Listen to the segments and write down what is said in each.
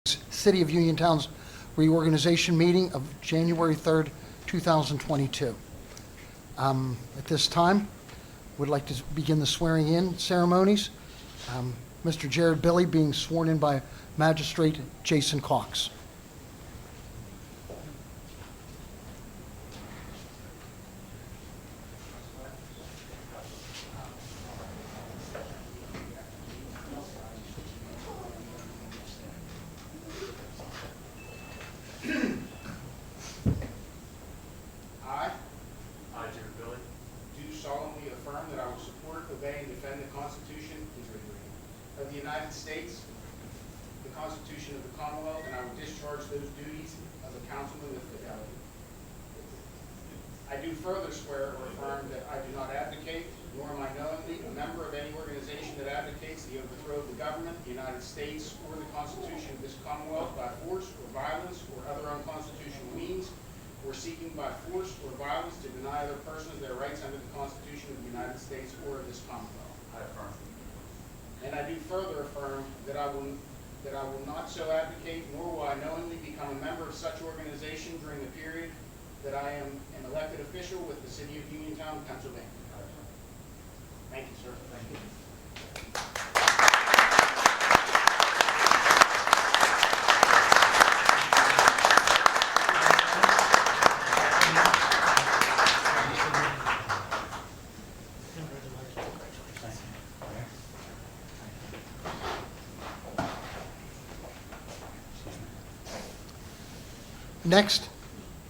City of Uniontown's reorganization meeting of January 3rd, 2022. At this time, would like to begin the swearing-in ceremonies. Mr. Jared Billy being sworn in by Magistrate Jason Cox. Of the United States, the Constitution of the Commonwealth, and I will discharge those duties of a councilman with fidelity. I do further swear or affirm that I do not advocate, nor am I knowingly a member of any organization that advocates the overthrow of the government, the United States, or the Constitution of this Commonwealth by force or violence or other unconstitutional means, or seeking by force or violence to deny other persons their rights under the Constitution of the United States or of this Commonwealth. I affirm. And I do further affirm that I will not so advocate, nor will I knowingly become a member of such organization during the period that I am an elected official with the City of Uniontown, Pennsylvania. Thank you, sir. Thank you. Next,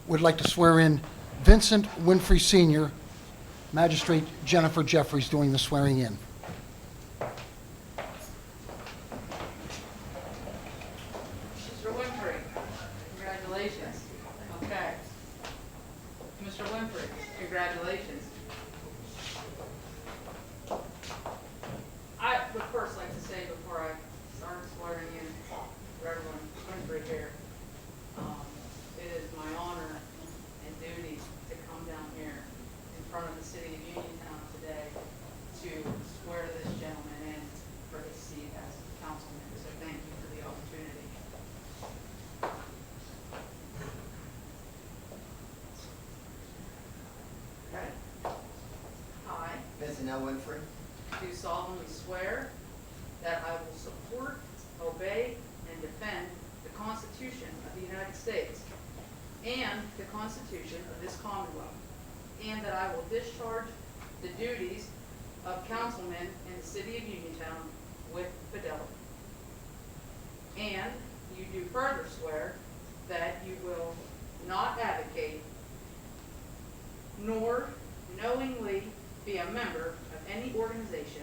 would like to swear in Vincent Winfrey Sr., Magistrate Jennifer Jeffries doing the swearing in. Mr. Winfrey, congratulations. Okay. Mr. Winfrey, congratulations. I would first like to say before I start swearing in Reverend Winfrey here, it is my honor and duty to come down here in front of the City of Uniontown today to swear this gentleman in for his seat as councilman. So thank you for the opportunity. Okay. I Vincent L. Winfrey, do solemnly swear that I will support, obey, and defend the Constitution of the United States and the Constitution of this Commonwealth, and that I will discharge the duties of councilman in the City of Uniontown with fidelity. And you do further swear that you will not advocate nor knowingly be a member of any organization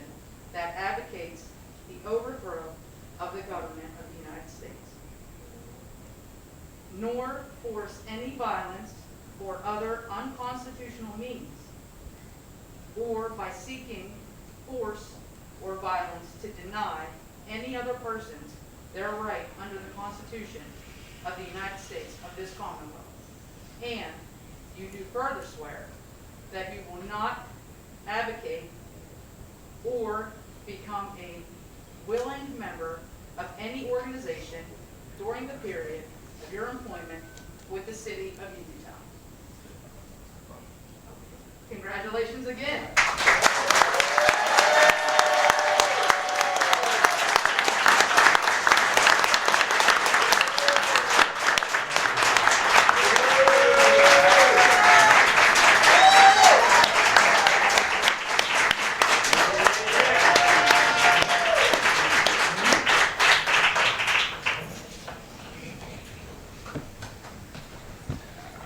that advocates the overthrow of the government of the United States, nor force any violence or other unconstitutional means, or by seeking force or violence to deny any other persons their right under the Constitution of the United States of this Commonwealth. And you do further swear that you will not advocate or become a willing member of any organization during the period of your employment with the City of Uniontown. Congratulations again.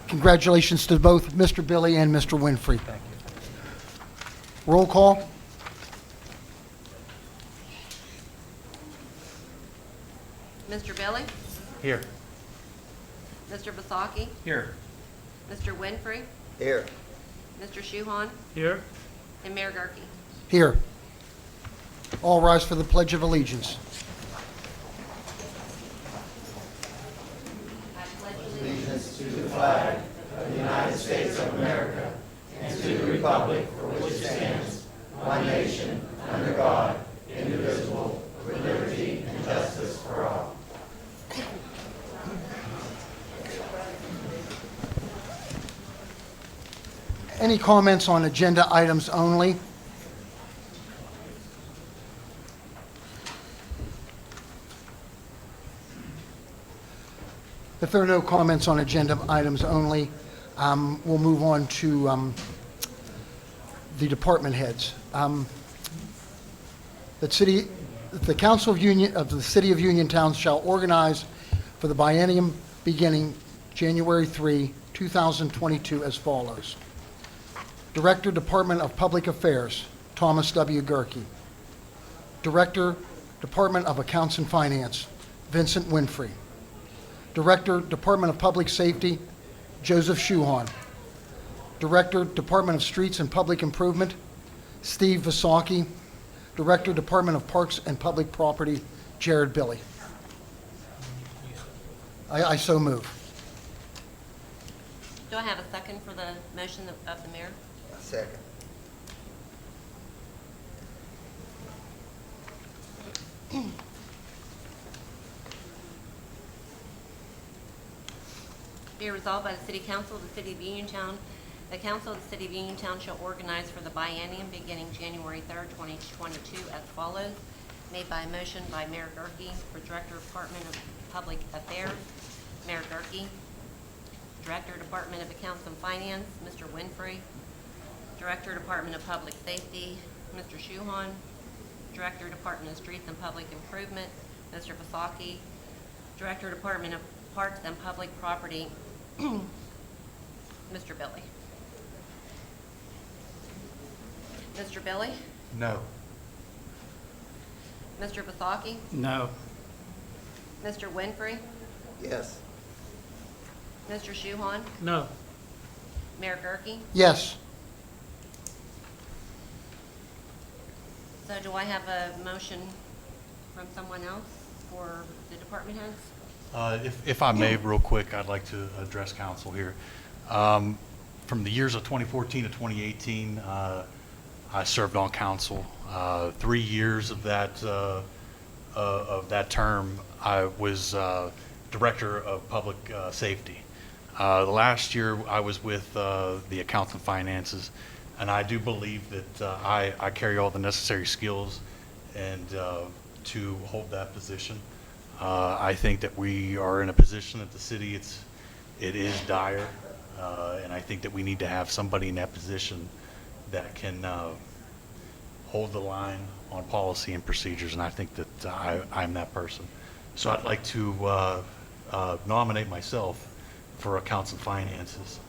Congratulations to both Mr. Billy and Mr. Winfrey. Thank you. Roll call. Mr. Billy? Here. Mr. Basaki? Here. Mr. Winfrey? here. Mr. Shuhon? Here. And Mayor Gurke? Here. All rise for the Pledge of Allegiance. I pledge Allegiance to the flag of the United States of America and to the republic for which it stands, one nation, under God, indivisible, with liberty and justice for all. Any comments on agenda items only? If there are no comments on agenda items only, we'll move on to the department heads. The Council of the City of Uniontown shall organize for the biennium beginning January 3, 2022 as follows. Director, Department of Public Affairs, Thomas W. Gerke. Director, Department of Accounts and Finance, Vincent Winfrey. Director, Department of Public Safety, Joseph Shuhon. Director, Department of Streets and Public Improvement, Steve Vasaki. Director, Department of Parks and Public Property, Jared Billy. I so move. Do I have a second for the motion of the mayor? Second. Be it resolved by the City Council of the City of Uniontown, the Council of the City of Uniontown shall organize for the biennium beginning January 3rd, 2022 as follows. Made by motion by Mayor Gerke for Director, Department of Public Affairs, Mayor Gerke. Director, Department of Accounts and Finance, Mr. Winfrey. Director, Department of Public Safety, Mr. Shuhon. Director, Department of Streets and Public Improvement, Mr. Vasaki. Director, Department of Parks and Public Property, Mr. Billy. Mr. Billy? No. Mr. Vasaki? No. Mr. Winfrey? Yes. Mr. Shuhon? No. Mayor Gerke? Yes. So do I have a motion from someone else for the department heads? If I may, real quick, I'd like to address council here. From the years of 2014 to 2018, I served on council. 3 years of that term, I was director of public safety. The last year, I was with the accounts and finances, and I do believe that I carry all the necessary skills and to hold that position. I think that we are in a position at the city, it is dire, and I think that we need to have somebody in that position that can hold the line on policy and procedures, and I think that I'm that person. So I'd like to nominate myself for accounts and finances.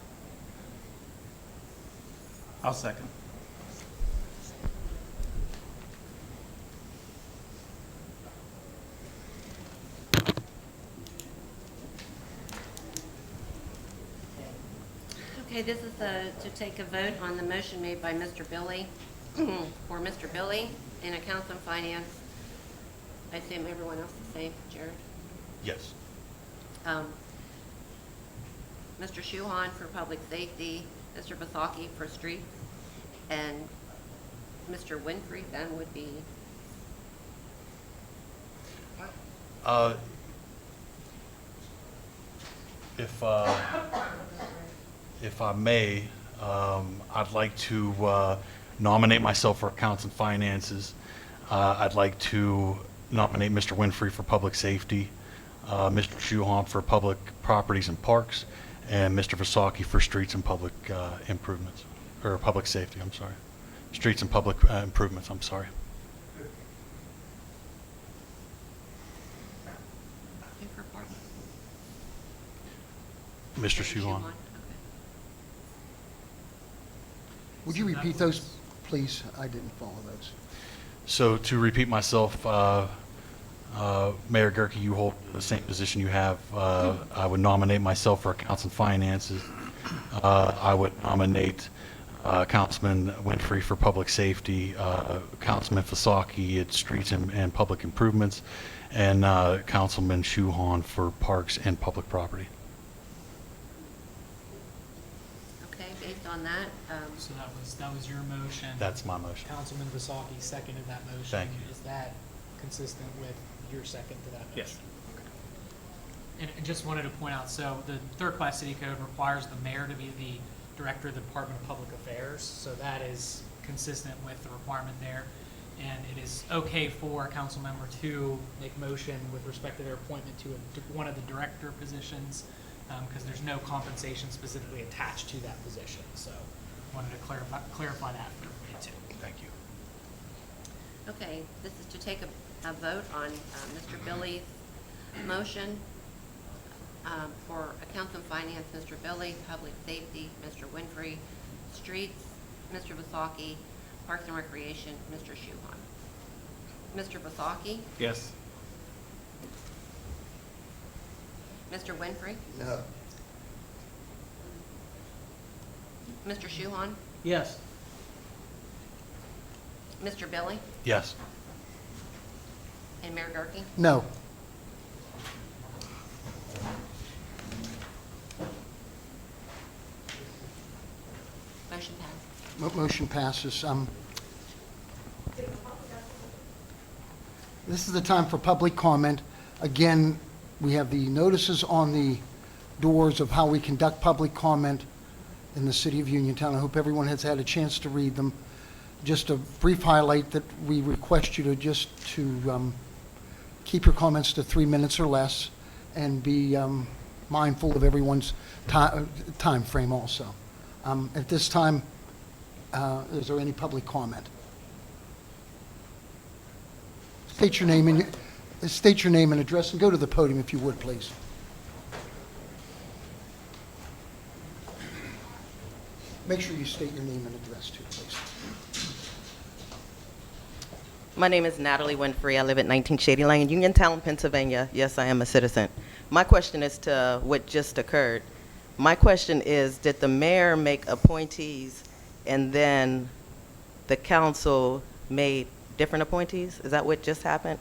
I'll second. Okay, this is to take a vote on the motion made by Mr. Billy, for Mr. Billy in accounts and finance. I assume everyone else the same, Jared? Yes. Mr. Shuhon for public safety, Mr. Vasaki for streets, and Mr. Winfrey then would be, If I may, I'd like to nominate myself for accounts and finances. I'd like to nominate Mr. Winfrey for public safety, Mr. Shuhon for public properties and parks, and Mr. Vasaki for streets and public improvements, or public safety, I'm sorry. Streets and public improvements, I'm sorry. who for park? Mr. Shuhon. Okay. Would you repeat those, please? I didn't follow those. So to repeat myself, Mayor Gerke, you hold the same position you have. I would nominate myself for accounts and finances. I would nominate Councilman Winfrey for public safety, Councilman Fasaki at streets and public improvements, and Councilman Shuhon for parks and public property. Okay, based on that, So that was your motion. That's my motion. Councilman Vasaki seconded that motion. Thank you. Is that consistent with your second to that motion? Yes. And I just wanted to point out, so the third class city code requires the mayor to be the Director of the Department of Public Affairs, so that is consistent with the requirement there. And it is okay for a council member to make motion with respect to their appointment to one of the director positions, because there's no compensation specifically attached to that position. So wanted to clarify that for everybody too. Thank you. Okay, this is to take a vote on Mr. Billy's motion for Accounts and Finance, Mr. Billy, Public Safety, Mr. Winfrey, Streets, Mr. Vasaki, Parks and Recreation, Mr. Shuhon. Mr. Vasaki? Yes. Mr. Winfrey? No. Mr. Shuhon? Yes. Mr. Billy? Yes. And Mayor Gurke? No. Motion passed. Motion passes. This is the time for public comment. Again, we have the notices on the doors of how we conduct public comment in the city of Uniontown. I hope everyone has had a chance to read them. Just a brief highlight that we request you to keep your comments to 3 minutes or less, and be mindful of everyone's time frame also. At this time, is there any public comment? State your name and address, and go to the podium if you would, please. Make sure you state your name and address too, please. My name is Natalie Winfrey. I live at 19 Shady Lane, Uniontown, Pennsylvania. Yes, I am a citizen. My question is to what just occurred. My question is, did the mayor make appointees and then the council made different appointees? Is that what just happened?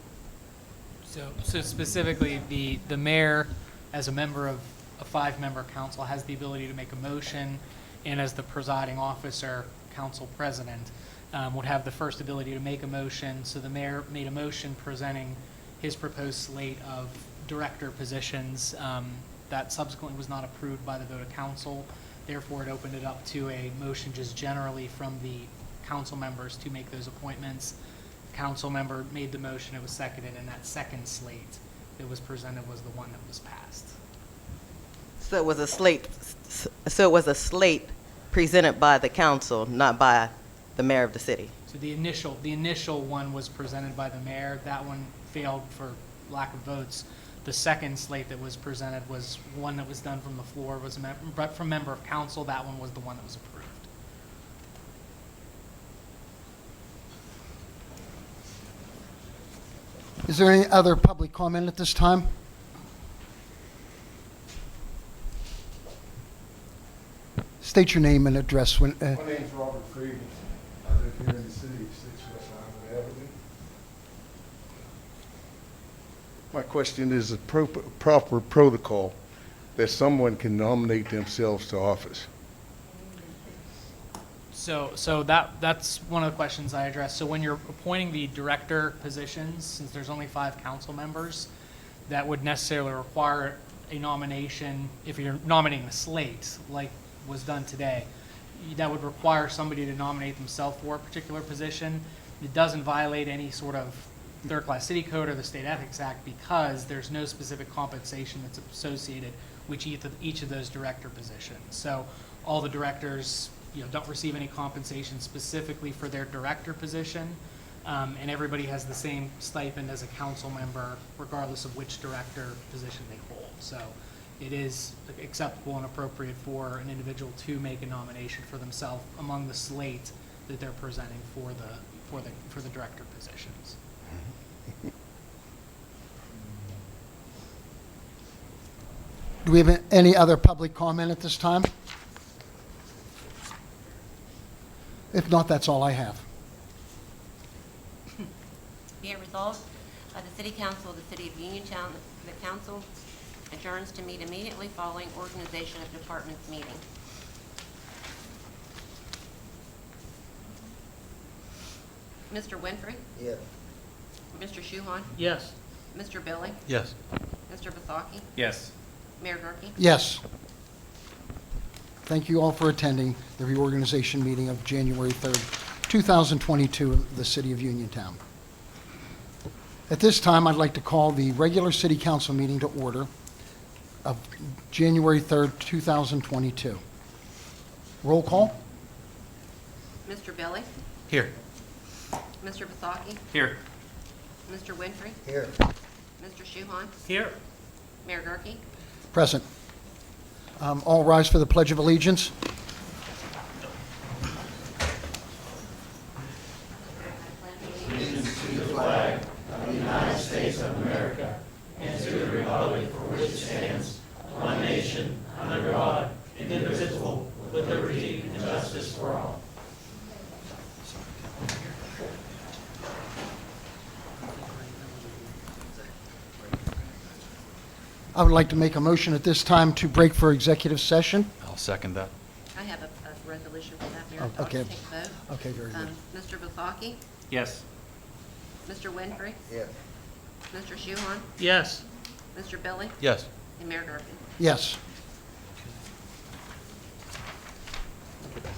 So specifically, the mayor, as a member of a 5-member council, has the ability to make a motion, and as the presiding officer, council president, would have the first ability to make a motion. So the mayor made a motion presenting his proposed slate of director positions that subsequently was not approved by the vote of council. Therefore, it opened it up to a motion just generally from the council members to make those appointments. Council member made the motion, it was seconded, and that second slate that was presented was the one that was passed. So it was a slate. So it was a slate presented by the council, not by the mayor of the city. So the initial one was presented by the mayor. That one failed for lack of votes. The second slate that was presented was one that was done from the floor, but from member of council. That one was the one that was approved. Is there any other public comment at this time? State your name and address. My name's Robert Friedman. I live here in the city, 6 West Island Avenue. My question is the proper protocol that someone can nominate themselves to office. So that's one of the questions I addressed. So when you're appointing the director positions, since there's only 5 council members, that would necessarily require a nomination. If you're nominating the slate, like was done today, that would require somebody to nominate themselves for a particular position. It doesn't violate any sort of third-class city code or the State Ethics Act, because there's no specific compensation that's associated with each of those director positions. So all the directors, don't receive any compensation specifically for their director position, and everybody has the same stipend as a council member, regardless of which director position they hold. So it is acceptable and appropriate for an individual to make a nomination for themselves among the slate that they're presenting for the director positions. Do we have any other public comment at this time? If not, that's all I have. Be it resolved by the City Council of the City of Uniontown, the council adjourns to meet immediately following organization of departments meeting. Mr. Winfrey? Yes. Mr. Shuhon? Yes. Mr. Billy? Yes. Mr. Vasaki? Yes. Mayor Gurke? Yes. thank you all for attending the reorganization meeting of January 3rd, 2022 of the City of Uniontown. At this time, I'd like to call the regular City Council meeting to order of January 3rd, 2022. Roll call? Mr. Billy? Here. Mr. Vasaki? Here. Mr. Winfrey? Here. Mr. Shuhon? Here. Mayor Gurke? Present. All rise for the Pledge of Allegiance. I would like to make a motion at this time to break for executive session. I'll second that. I have a resolution for that, Mayor. Oh, I'd like to okay. take a vote. Okay, very good. Mr. Vasaki? Yes. Mr. Winfrey? Yes. Mr. Shuhon? Yes. Mr. Billy? Yes. And Mayor Gurke? Yes. I will.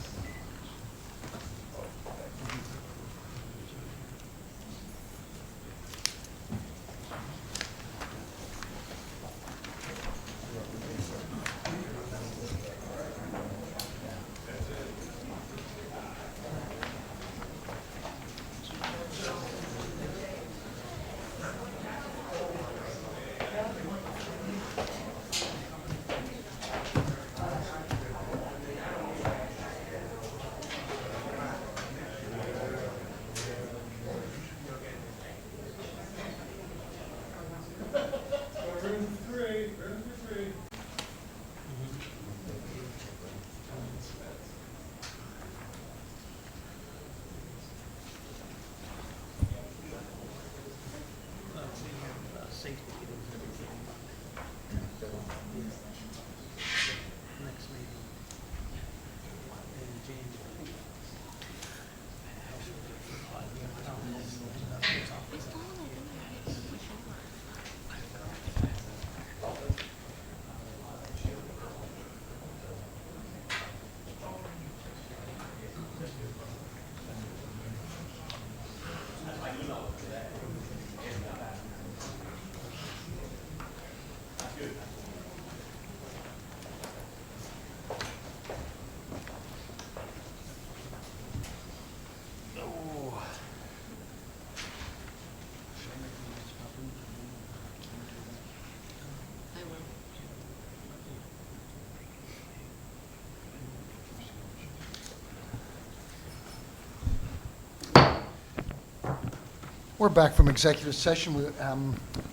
We're back from executive session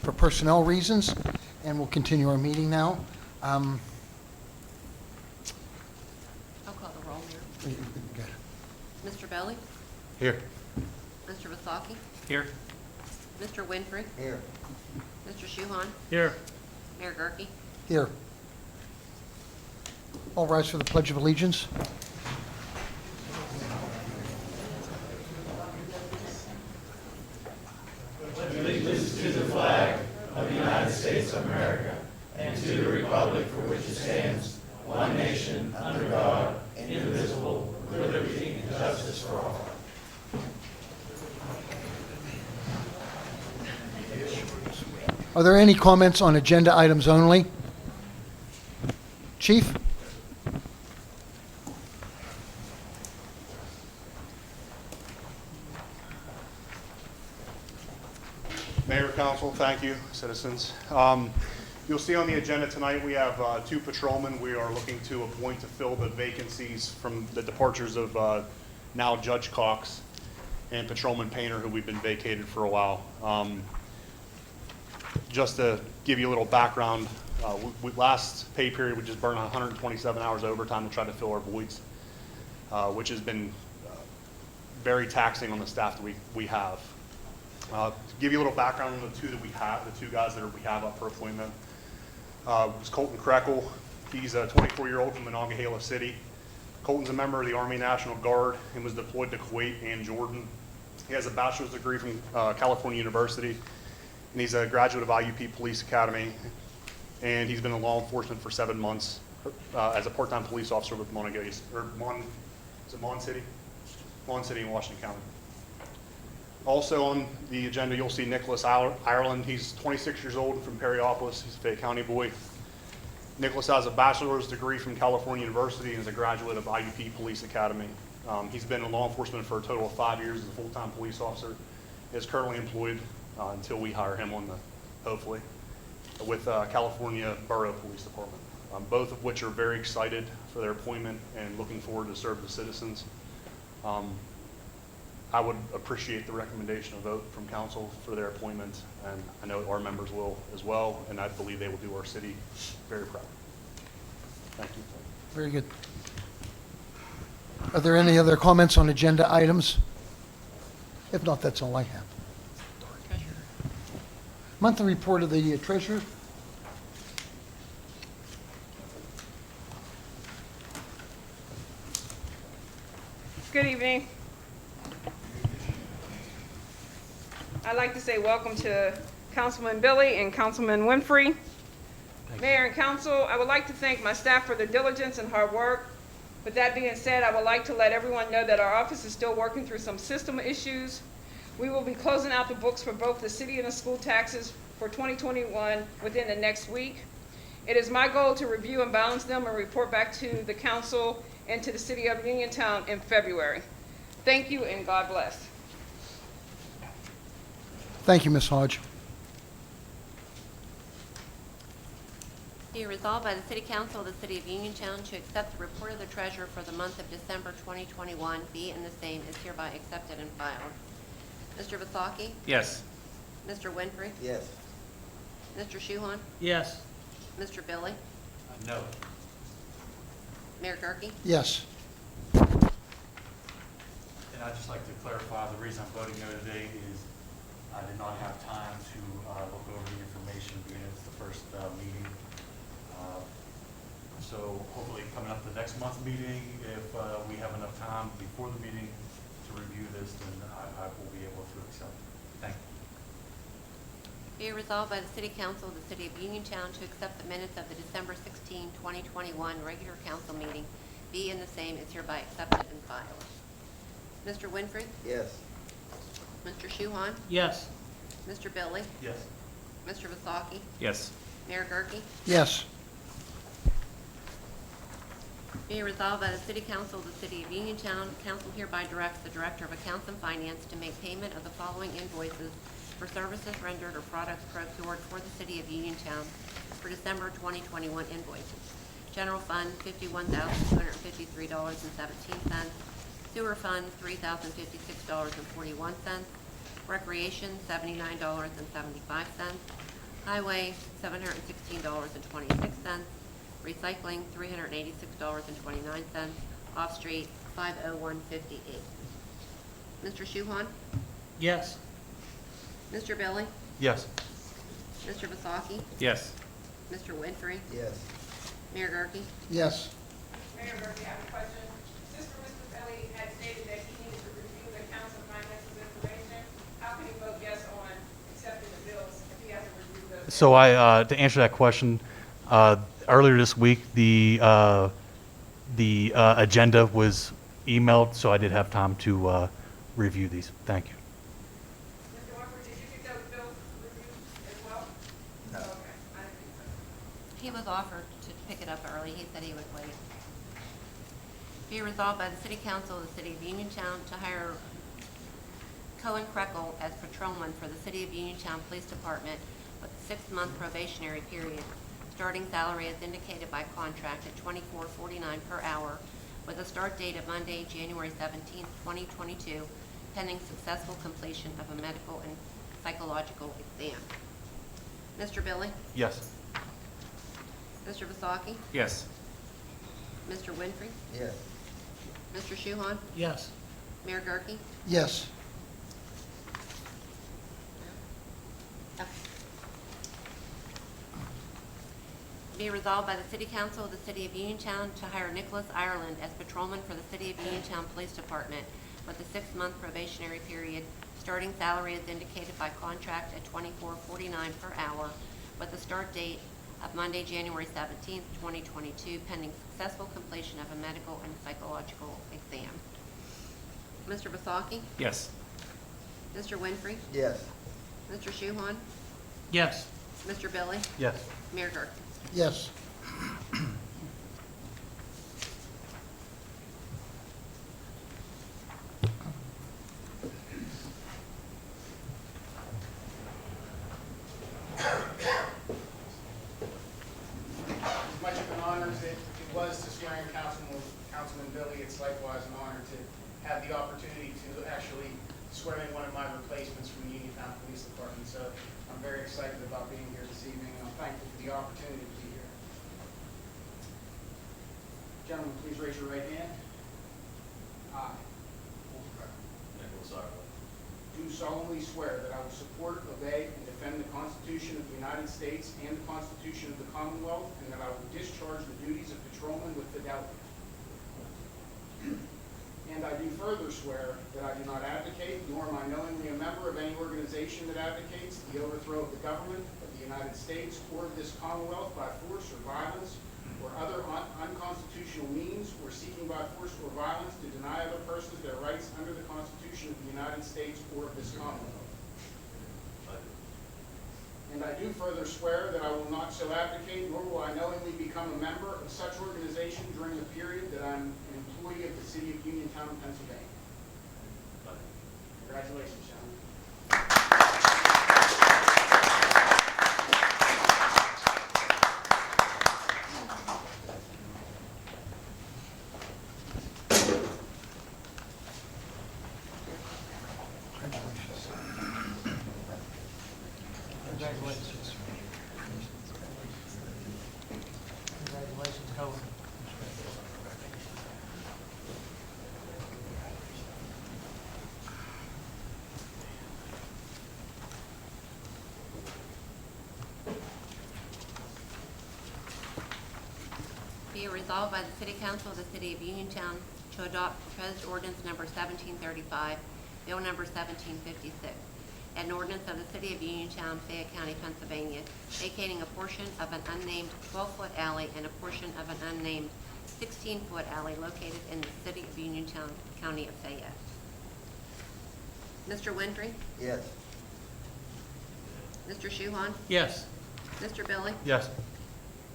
for personnel reasons, and we'll continue our meeting now. I'll call the roll, Mayor. Mr. Belli? Here. Mr. Vasaki? Here. Mr. Winfrey? Here. Mr. Shuhon? Here. Mayor Gurke? Here. All rise for the Pledge of Allegiance. Are there any comments on agenda items only? Chief? Mayor, Council, thank you, citizens. You'll see on the agenda tonight, we have 2 patrolmen we are looking to appoint to fill the vacancies from the departures of now Judge Cox and Patrolman Painter, who we've been vacated for a while. Just to give you a little background, last pay period, we just burned 127 hours overtime to try to fill our voids, which has been very taxing on the staff that we have. To give you a little background on the 2 that we have, the 2 guys that we have up for appointment, was Colton Krekel. He's a 24-year-old from Monongahela City. Colton's a member of the Army National Guard and was deployed to Kuwait and Jordan. He has a bachelor's degree from California University, and he's a graduate of IUP Police Academy, and he's been in law enforcement for 7 months. as a part-time police officer with is it Mon City? Mon City in Washington County. Also on the agenda, you'll see Nicholas Ireland. He's 26 years old from Perryopolis. He's a Fayette County boy. Nicholas has a bachelor's degree from California University and is a graduate of IUP Police Academy. He's been in law enforcement for a total of 5 years as a full-time police officer. He is currently employed until we hire him on hopefully, with California Borough Police Department. Both of which are very excited for their appointment and looking forward to serve the citizens. I would appreciate the recommendation of vote from council for their appointment, and I know our members will as well, and I believe they will do our city very proud. Thank you. Very good. Are there any other comments on agenda items? If not, that's all I have. Monthly report of the treasurer. Good evening. I'd like to say welcome to Councilman Billy and Councilman Winfrey. Mayor and council, I would like to thank my staff for their diligence and hard work. With that being said, I would like to let everyone know that our office is still working through some system issues. We will be closing out the books for both the city and the school taxes for 2021 within the next week. It is my goal to review and balance them and report back to the council and to the city of Uniontown in February. Thank you and God bless. Thank you, Ms. Hodge. Be resolved by the City Council of the City of Uniontown to accept the report of the treasurer for the month of December 2021, be and the same is hereby accepted and filed. Mr. Vasaki? Yes. Mr. Winfrey? Yes. Mr. Shuhon? Yes. Mr. Billy? No. Mayor Gurke? Yes. And I'd just like to clarify, the reason I'm voting no today is I did not have time to look over the information, being it's the first meeting. So hopefully coming up the next month's meeting, if we have enough time before the meeting to review this, then I will be able to accept it. Thank you. Be it resolved by the City Council of the City of Uniontown to accept the minutes of the December 16, 2021 regular council meeting, be and the same is hereby accepted and filed. Mr. Winfrey? Yes. Mr. Shuhon? Yes. Mr. Billy? Yes. Mr. Vasaki? Yes. Mayor Gurke? Yes. Be it resolved by the City Council of the City of Uniontown, council hereby directs the Director of Accounts and Finance to make payment of the following invoices for services rendered or products procured for the City of Uniontown for December 2021 invoices. General Fund, $51,253.17. Sewer Fund, $3,056.41. Recreation, $79.75. Highway, $716.26. Recycling, $386.29. Off-street, $501.58. Mr. Shuhon? Yes. Mr. Billy? Yes. Mr. Vasaki? Yes. Mr. Winfrey? Yes. Mayor Gurke? Yes. Mayor Murphy, I have a question. Sister Mr. Belly had stated that he needed to review the accounts and finances information. How can he vote yes on accepting the bills if he has to review those? So to answer that question, earlier this week, the agenda was emailed, so I did have time to review these. Thank you. Mr. Winfrey, did you get those bills reviewed as well? No. Okay, I didn't think so. He was offered to pick it up early. He said he would wait. Be it resolved by the City Council of the City of Uniontown to hire Cohen Krekel as patrolman for the City of Uniontown Police Department with a 6-month probationary period. Starting salary as indicated by contract at $24.49 per hour with a start date of Monday, January 17, 2022, pending successful completion of a medical and psychological exam. Mr. Billy? Yes. Mr. Vasaki? Yes. Mr. Winfrey? Yes. Mr. Shuhon? Yes. Mayor Gurke? Yes. Okay. Be resolved by the City Council of the City of Uniontown to hire Nicholas Ireland as patrolman for the City of Uniontown Police Department with a 6-month probationary period, starting salary as indicated by contract at $24.49 per hour, with a start date of Monday, January 17th, 2022, pending successful completion of a medical and psychological exam. Mr. Vasaki? Yes. Mr. Winfrey? Yes. Mr. Shuhon? Yes. Mr. Billy? Yes. Mayor Gurke? Yes. As much of an honor as it was to swear in Councilman Billy, it's likewise an honor to have the opportunity to actually swear in one of my replacements from the Uniontown Police Department. So I'm very excited about being here this evening, and I'm thankful for the opportunity to be here. Gentlemen, please raise your right hand. I do solemnly swear that I will support, obey, and defend the Constitution of the United States and the Constitution of the Commonwealth, and that I will discharge the duties of patrolman with fidelity. And I do further swear that I do not advocate, nor am I knowingly a member of any organization that advocates the overthrow of the government of the United States or of this Commonwealth by force or violence, or other unconstitutional means, or seeking by force or violence to deny other persons their rights under the Constitution of the United States or of this Commonwealth. And I do further swear that I will not so advocate, nor will I knowingly become a member of such organization during the period that I'm an employee of the City of Uniontown, Pennsylvania. Congratulations, gentlemen. Congratulations. Congratulations, Cohen. Be it resolved by the City Council of the City of Uniontown to adopt proposed ordinance number 1735, bill number 1756, an ordinance of the City of Uniontown, Fayette County, Pennsylvania, vacating a portion of an unnamed 12-foot alley and a portion of an unnamed 16-foot alley located in the City of Uniontown, County of Fayette. Mr. Winfrey? Yes. Mr. Shuhon? Yes. Mr. Billy? Yes.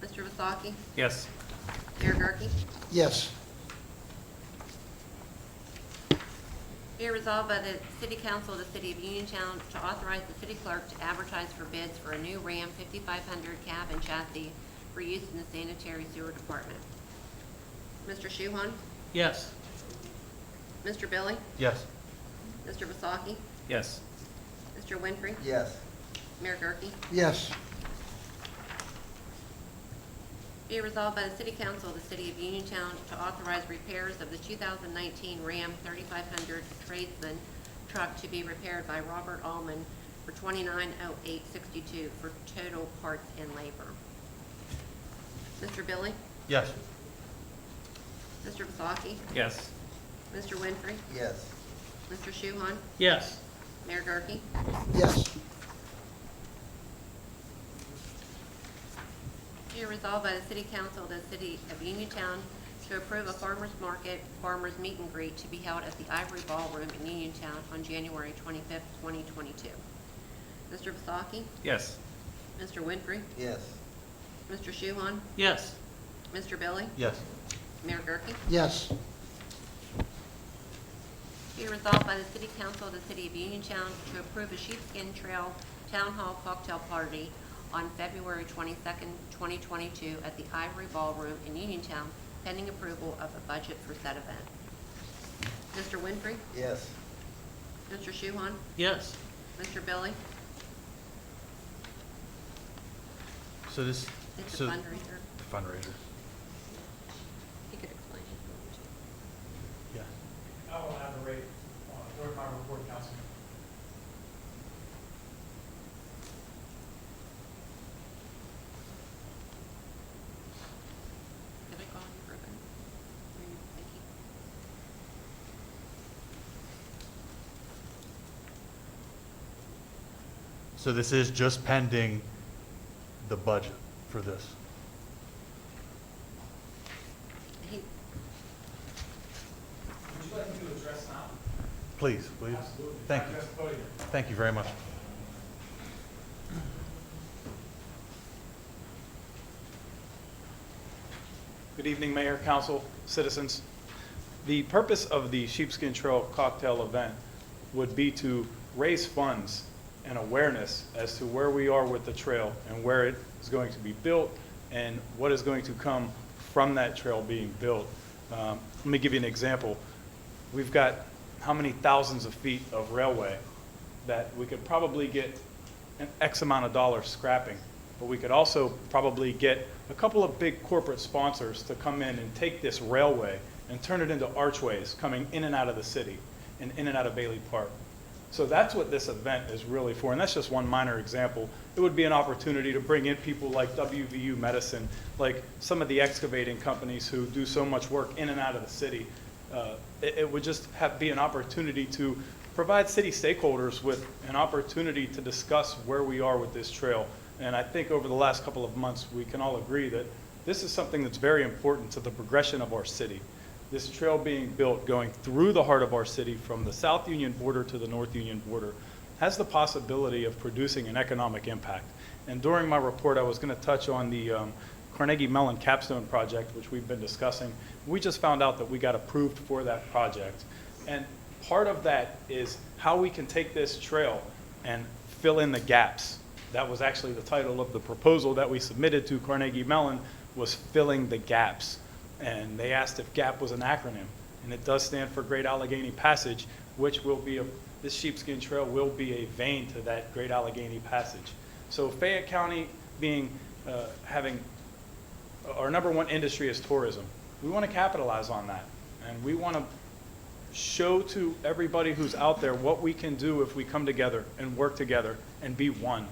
Mr. Vasaki? Yes. Mayor Gurke? Yes. Be it resolved by the City Council of the City of Uniontown to authorize the city clerk to advertise for bids for a new Ram 5500 cab and chassis for use in the sanitary sewer department. Mr. Shuhon? Yes. Mr. Billy? Yes. Mr. Vasaki? Yes. Mr. Winfrey? Yes. Mayor Gurke? Yes. Be it resolved by the City Council of the City of Uniontown to authorize repairs of the 2019 Ram 3500 tradesman truck to be repaired by Robert Allman for $29,0862 for total parts and labor. Mr. Billy? Yes. Mr. Vasaki? Yes. Mr. Winfrey? Yes. Mr. Shuhon? Yes. Mayor Gurke? Yes. Be it resolved by the City Council of the City of Uniontown to approve a farmer's market, farmer's meet and greet to be held at the Ivory Ballroom in Uniontown on January 25th, 2022. Mr. Vasaki? Yes. Mr. Winfrey? Yes. Mr. Shuhon? Yes. Mr. Billy? Yes. Mayor Gurke? Yes. Be resolved by the City Council of the City of Uniontown to approve a Sheepskin Trail Town Hall cocktail party on February 22nd, 2022 at the Ivory Ballroom in Uniontown, pending approval of a budget for said event. Mr. Winfrey? Yes. Mr. Shuhon? Yes. Mr. Billy? So this. It's a so fundraiser. Fundraiser. You could explain it. Yeah. I will elaborate on my report, Councilman. Did I call you for a vote? Thank you. So this is just pending the budget. for this. He- Would you like me to address now? Please, please. Absolutely. Thank you. Address the podium. Thank you very much. Good evening, Mayor, Council, citizens. The purpose of the Sheepskin Trail cocktail event would be to raise funds and awareness as to where we are with the trail and where it is going to be built and what is going to come from that trail being built. Let me give you an example. We've got how many thousands of feet of railway that we could probably get an X amount of dollars scrapping, but we could also probably get a couple of big corporate sponsors to come in and take this railway and turn it into archways coming in and out of the city and in and out of Bailey Park. So that's what this event is really for, and that's just one minor example. It would be an opportunity to bring in people like WVU Medicine, like some of the excavating companies who do so much work in and out of the city. It would just be an opportunity to provide city stakeholders with an opportunity to discuss where we are with this trail. And I think over the last couple of months, we can all agree that this is something that's very important to the progression of our city. This trail being built, going through the heart of our city from the South Union border to the North Union border, has the possibility of producing an economic impact. And during my report, I was going to touch on the Carnegie Mellon Capstone project, which we've been discussing. We just found out that we got approved for that project. And part of that is how we can take this trail and fill in the gaps. That was actually the title of the proposal that we submitted to Carnegie Mellon, was filling the gaps. And they asked if GAP was an acronym, and it does stand for Great Allegheny Passage, which will be this Sheepskin Trail will be a vein to that Great Allegheny Passage. So Fayette County having our #1 industry is tourism. We want to capitalize on that, and we want to show to everybody who's out there what we can do if we come together and work together and be one,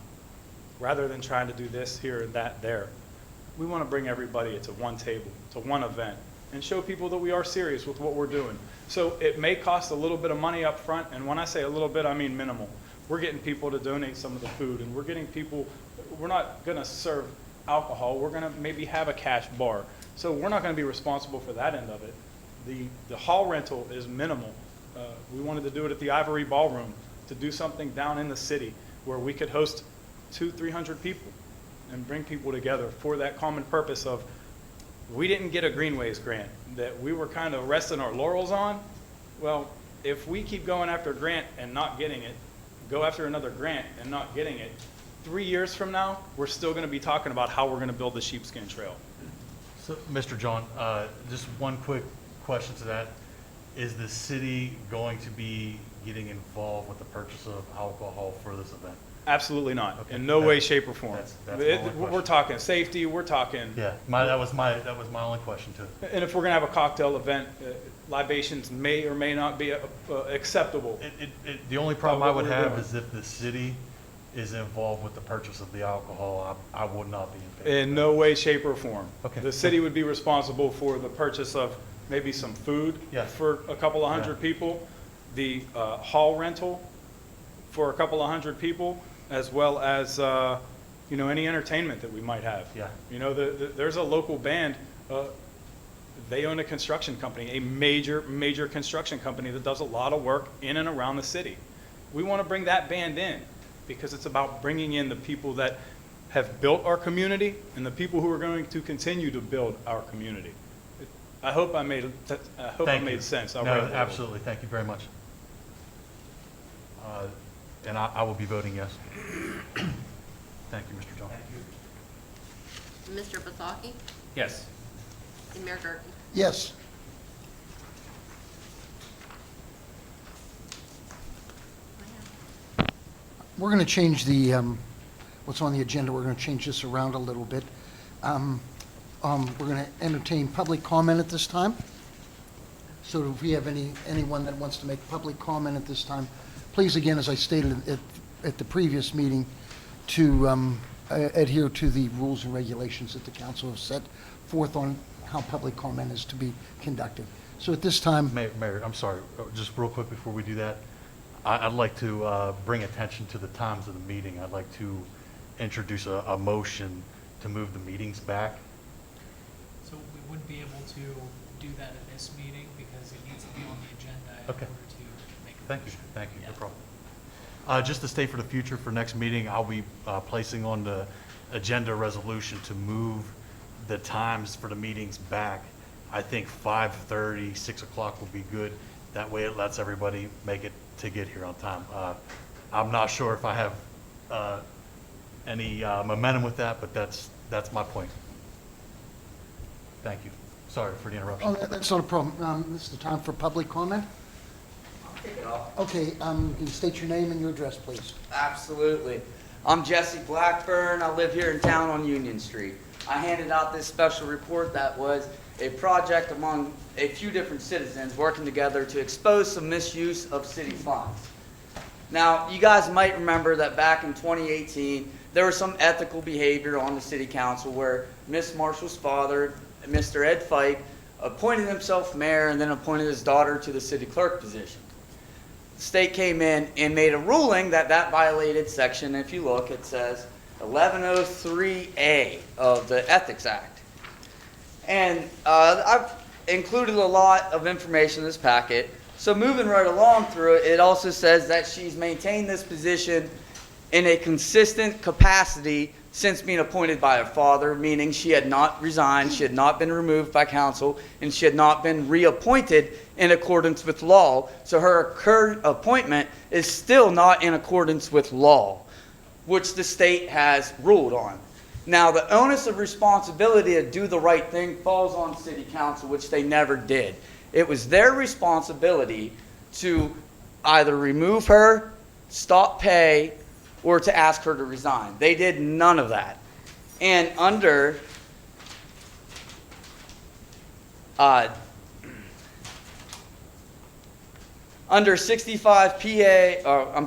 rather than trying to do this here and that there. We want to bring everybody to one table, to one event, and show people that we are serious with what we're doing. So it may cost a little bit of money up front, and when I say a little bit, I mean minimal. We're getting people to donate some of the food, and we're getting people, we're not going to serve alcohol, we're going to maybe have a cash bar. So we're not going to be responsible for that end of it. The hall rental is minimal. We wanted to do it at the Ivory Ballroom, to do something down in the city where we could host 200-300 people and bring people together for that common purpose of, we didn't get a Greenways grant that we were kind of resting our laurels on. Well, if we keep going after a grant and not getting it, go after another grant and not getting it, 3 years from now, we're still going to be talking about how we're going to build the Sheepskin Trail. So, Mr. John, just one quick question to that. Is the city going to be getting involved with the purchase of alcohol for this event? Absolutely not. Okay. In no way, shape, or form. That's my only We're question. talking safety, we're talking. Yeah, that was my only question too. And if we're going to have a cocktail event, libations may or may not be acceptable. The only problem I what would we're have doing. is if the city is involved with the purchase of the alcohol, I would not be in favor. In no way, shape, or form. Okay. The city would be responsible for the purchase of maybe some food Yes. for a couple of hundred Yeah. people, the hall rental for a couple of hundred people, as well as any entertainment that we might have. Yeah. There's a local band. They own a construction company, a major construction company that does a lot of work in and around the city. We want to bring that band in because it's about bringing in the people that have built our community and the people who are going to continue to build our community. I hope I made sense. I'll No, write it down. absolutely. Thank you very much. And I will be voting yes. Thank you, Mr. John. Mr. Basaki? Yes. And Mayor Gurke? Yes. We're going to change what's on the agenda. We're going to change this around a little bit. We're going to entertain public comment at this time. So if we have anyone that wants to make public comment at this time, please, again, as I stated at the previous meeting, to adhere to the rules and regulations that the council has set forth on how public comment is to be conducted. So at this time, Mayor, I'm sorry, just real quick before we do that, I'd like to bring attention to the times of the meeting. I'd like to introduce a motion to move the meetings back. So we wouldn't be able to do that at this meeting because it needs to be on the agenda in Okay. order to make a Thank you, motion. thank you, no Yeah. problem. Just to stay for the future, for next meeting, I'll be placing on the agenda resolution to move the times for the meetings back. I think 5:30, 6 o'clock will be good. That way it lets everybody make it to get here on time. I'm not sure if I have any momentum with that, but that's my point. Thank you. Sorry for the interruption. Oh, that's not a problem. This is the time for public comment. I'll kick it off. Okay, can you state your name and your address, please? Absolutely. I'm Jesse Blackburn. I live here in town on Union Street. I handed out this special report that was a project among a few different citizens working together to expose some misuse of city funds. Now, you guys might remember that back in 2018, there was some ethical behavior on the city council where Miss Marshall's father, Mr. Ed Fike, appointed himself mayor and then appointed his daughter to the city clerk position. The state came in and made a ruling that that violated section, if you look, it says 1103A of the Ethics Act. And I've included a lot of information in this packet. So moving right along through it, it also says that she's maintained this position in a consistent capacity since being appointed by her father, meaning she had not resigned, she had not been removed by council, and she had not been reappointed in accordance with law. So her current appointment is still not in accordance with law, which the state has ruled on. Now, the onus of responsibility to do the right thing falls on city council, which they never did. It was their responsibility to either remove her, stop pay, or to ask her to resign. They did none of that. And under under 65 PA,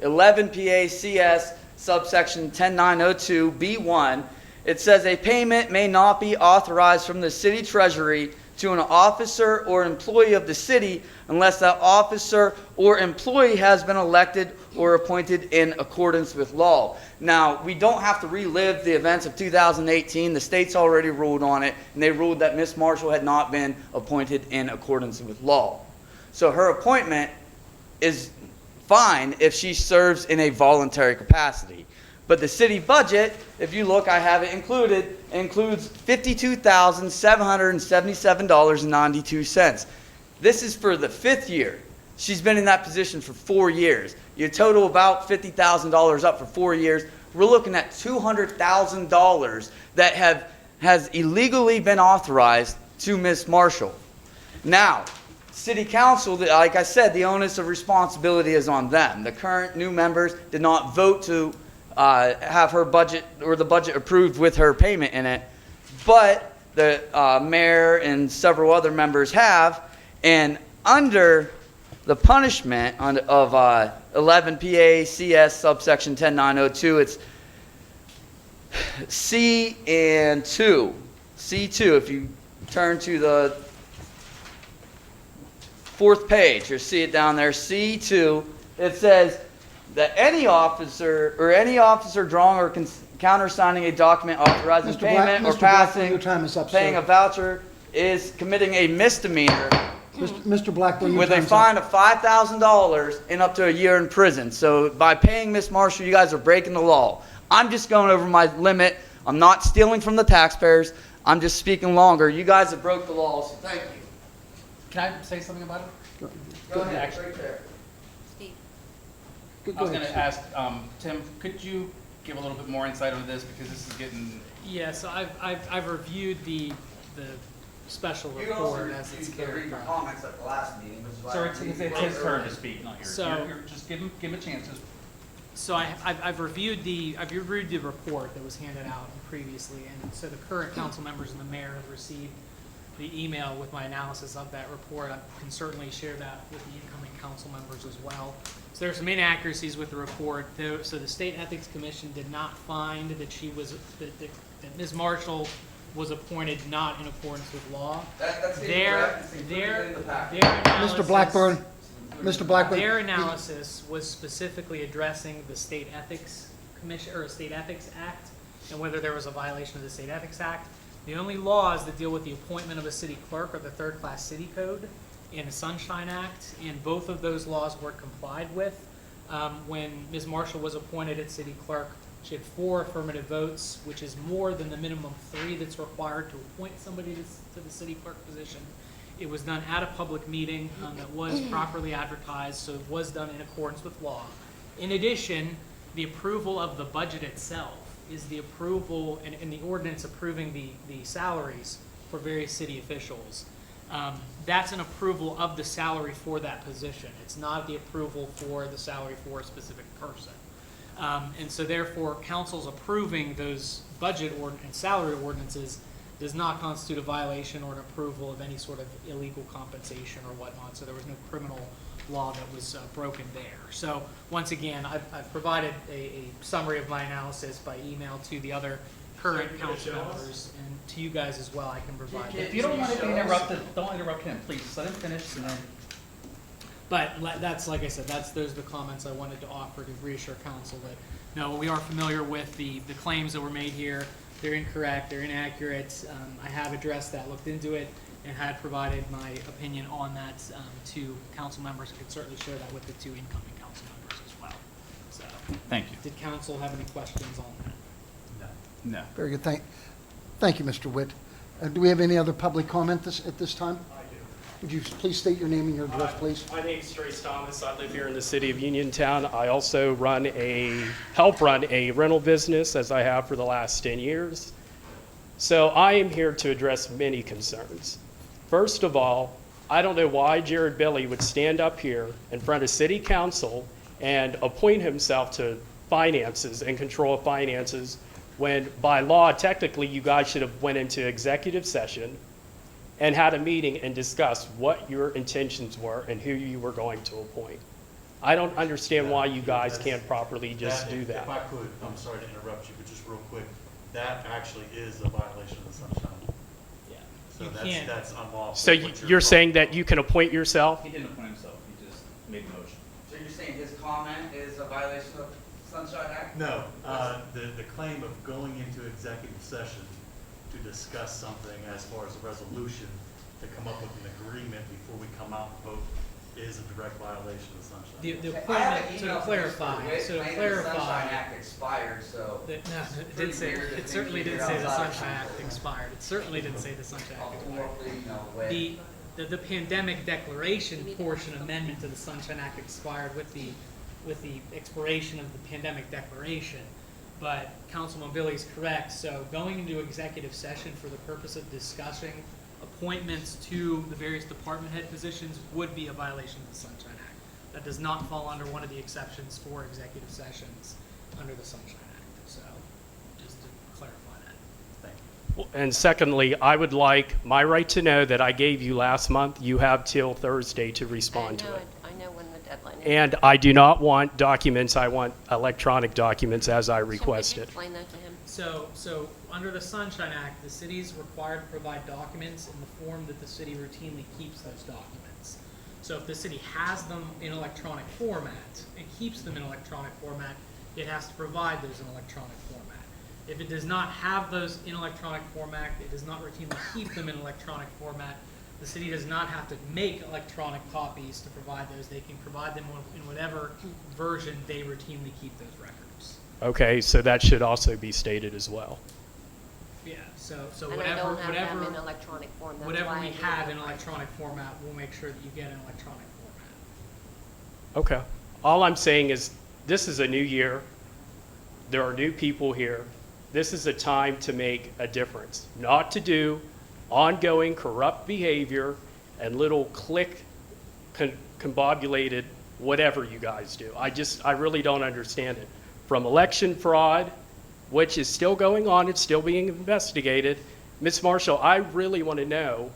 11 PA CS subsection 10902 B1, it says a payment may not be authorized from the city treasury to an officer or employee of the city unless that officer or employee has been elected or appointed in accordance with law. Now, we don't have to relive the events of 2018. The state's already ruled on it, and they ruled that Miss Marshall had not been appointed in accordance with law. So her appointment is fine if she serves in a voluntary capacity. But the city budget, if you look, I have it included, includes $52,777.92. This is for the 5th year. She's been in that position for 4 years. You total about $50,000 up for 4 years. We're looking at $200,000 that has illegally been authorized to Miss Marshall. Now, City Council, like I said, the onus of responsibility is on them. The current new members did not vote to have her budget or the budget approved with her payment in it, but the mayor and several other members have, and under the punishment of 11 PA CS subsection 10902, it's C and 2. C2, if you turn to the 4th page, you'll see it down there, C2, it says that any officer drawing or countersigning a document authorizing Mr. Black- payment or Mr. Blackburn, passing, your time is up, paying sir. a voucher is committing a misdemeanor Mr. Blackburn, your with a time's up. fine of $5,000 and up to a year in prison. So by paying Miss Marshall, you guys are breaking the law. I'm just going over my limit. I'm not stealing from the taxpayers. I'm just speaking longer. You guys have broke the law, so thank you. Can I say something about it? Go ahead, right there. Steve? Go I was ahead, going to ask, Tim, could you give a little bit more insight on this, because this is getting... Yeah, so I've reviewed the special You can also report as it's read carried your out. comments at the last meeting, which is why So I it's read his turn to speak, not yours. So- You're just give him a chance. So I've reviewed the report that was handed out previously, and so the current council members and the mayor have received the email with my analysis of that report. I can certainly share that with the incoming council members as well. So there are some inaccuracies with the report. So the State Ethics Commission did not find that that Ms. Marshall was appointed not in accordance with law. That's Their incorrect. It's included in the packet. analysis, Mr. Blackburn, Mr. Blackburn. their analysis was specifically addressing the State Ethics Commission, or State Ethics Act, and whether there was a violation of the State Ethics Act. The only laws that deal with the appointment of a city clerk are the third-class city code and the Sunshine Act, and both of those laws were complied with. When Ms. Marshall was appointed as city clerk, she had 4 affirmative votes, which is more than the minimum 3 that's required to appoint somebody to the city clerk position. It was done at a public meeting that was properly advertised, so it was done in accordance with law. In addition, the approval of the budget itself is the approval and the ordinance approving the salaries for various city officials. That's an approval of the salary for that position. It's not the approval for the salary for a specific person. And so therefore, council's approving those budget and salary ordinances does not constitute a violation or an approval of any sort of illegal compensation or whatnot. So there was no criminal law that was broken there. So once again, I've provided a summary of my analysis by email to the other current council members and to you guys as well. I can provide that. If you don't want to be interrupted, don't interrupt him, please. Let him finish and then. But that's, like I said, those are the comments I wanted to offer to reassure council that, no, we are familiar with the claims that were made here. They're incorrect, they're inaccurate. I have addressed that, looked into it, and had provided my opinion on that to council members. I could certainly share that with the 2 incoming council members as well. So, Thank you. did council have any questions on that? No. Very good. Thank you, Mr. Witt. Do we have any other public comment at this time? I do. Would you please state your name and your address, please? My name's Trace Thomas. I live here in the city of Uniontown. I also help run a rental business, as I have for the last 10 years. So I am here to address many concerns. First of all, I don't know why Jared Billy would stand up here in front of city council and appoint himself to finances and control of finances when by law, technically, you guys should have went into executive session and had a meeting and discussed what your intentions were and who you were going to appoint. I don't understand why you guys can't properly just do that. If I could, I'm sorry to interrupt you, but just real quick, that actually is a violation of the Sunshine Law. Yeah. So You that's, can't. that's unlawful. So you're saying that you can appoint yourself? He didn't appoint himself, he just made a motion. So you're saying his comment is a violation of Sunshine Act? No, the claim of going into executive session to discuss something as far as a resolution, to come up with an agreement before we come out and vote, is a direct violation of the Sunshine Law. The I have appointment, an so email to from clarify, Mr. Witt so to claiming the clarify. Sunshine Act expired, so. No, it pretty didn't say, weird to it think certainly you're didn't say the outside of Sunshine Act control. expired. It certainly didn't say the Sunshine Act expired. You know, when. The pandemic declaration portion amendment to the Sunshine Act expired with the expiration of the pandemic declaration. But Councilman Billy is correct, so going into executive session for the purpose of discussing appointments to the various department head positions would be a violation of the Sunshine Act. That does not fall under one of the exceptions for executive sessions under the Sunshine Act, so just to clarify that. Thank you. And secondly, I would like my right to know that I gave you last month. You have till Thursday to respond to it. I know when the deadline is. And I do not want documents. I want electronic documents as I So would you requested. explain that to him? So under the Sunshine Act, the city is required to provide documents in the form that the city routinely keeps those documents. So if the city has them in electronic format and keeps them in electronic format, it has to provide those in electronic format. If it does not have those in electronic format, it does not routinely keep them in electronic format, the city does not have to make electronic copies to provide those. They can provide them in whatever version they routinely keep those records. Okay, so that should also be stated as well. Yeah, so And I whatever, don't have them in whatever, electronic form. That's whatever why we I did have it. in electronic format, we'll make sure that you get in electronic format. Okay. All I'm saying is, this is a new year. There are new people here. This is a time to make a difference, not to do ongoing corrupt behavior and little click combobulated whatever you guys do. I really don't understand it. From election fraud, which is still going on, it's still being investigated. Ms. Marshall, I really want to know,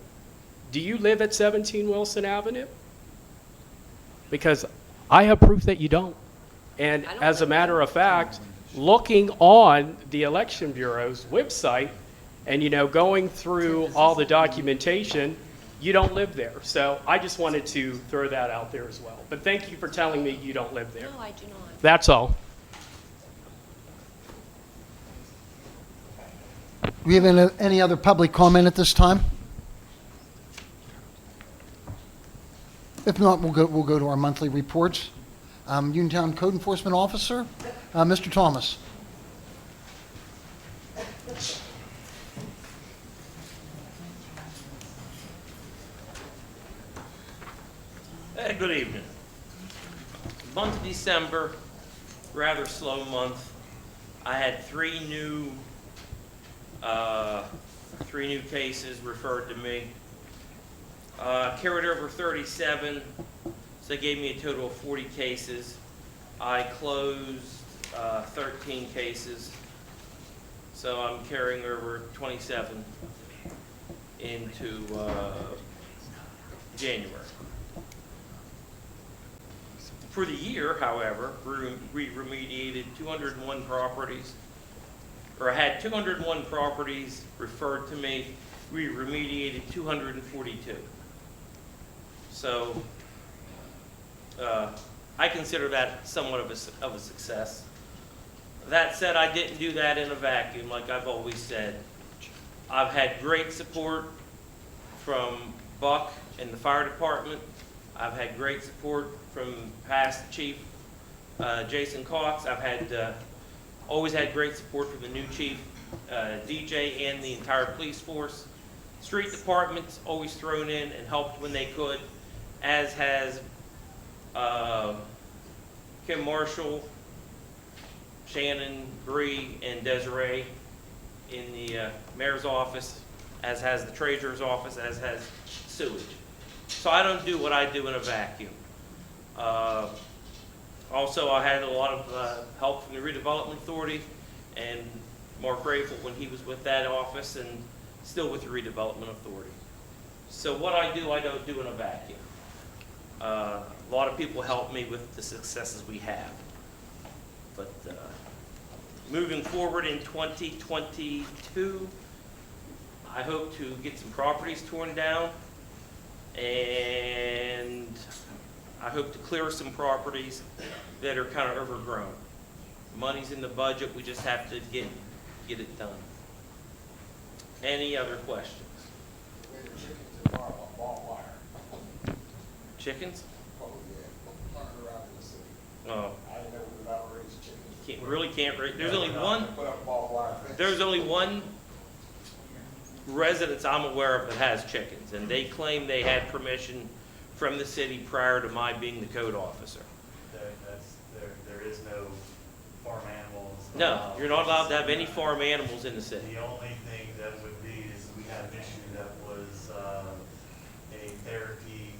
do you live at 17 Wilson Avenue? Because I have proof that you don't. And I don't as a live matter there. of fact, looking on the Election Bureau's website and, going through all the documentation, you don't live there. So I just wanted to throw that out there as well. But thank you for telling me you don't live there. No, I do not. That's all. we have any other public comment at this time? If not, we'll go to our monthly reports. Uniontown Code Enforcement Officer, Mr. Thomas. Hey, good evening. Month of December, rather slow month. I had three new cases referred to me. Carried over 37, so they gave me a total of 40 cases. I closed 13 cases, so I'm carrying over 27 into January. For the year, however, we remediated 201 properties, or had 201 properties referred to me. We remediated 242. So I consider that somewhat of a success. That said, I didn't do that in a vacuum, like I've always said. I've had great support from Buck and the fire department. I've had great support from past Chief Jason Cox. I've had always had great support from the new Chief DJ and the entire police force. Street department's always thrown in and helped when they could, as has Kim Marshall, Shannon, Bree, and Desiree in the mayor's office, as has the treasurer's office, as has sewage. So I don't do what I do in a vacuum. Also, I had a lot of help from the Redevelopment Authority, and Mark Grateful when he was with that office, and still with the Redevelopment Authority. So what I do, I don't do in a vacuum. A lot of people help me with the successes we have. But moving forward in 2022, I hope to get some properties torn down, and I hope to clear some properties that are kind of overgrown. Money's in the budget, we just have to get it done. Any other questions? Chickens? Oh. Really can't raise. There's only one residence I'm aware of that has chickens, and they claim they had permission from the city prior to my being the code officer. There is no farm animals. No, you're not allowed to have any farm animals in the city. The only thing that would be is we had an issue that was a therapy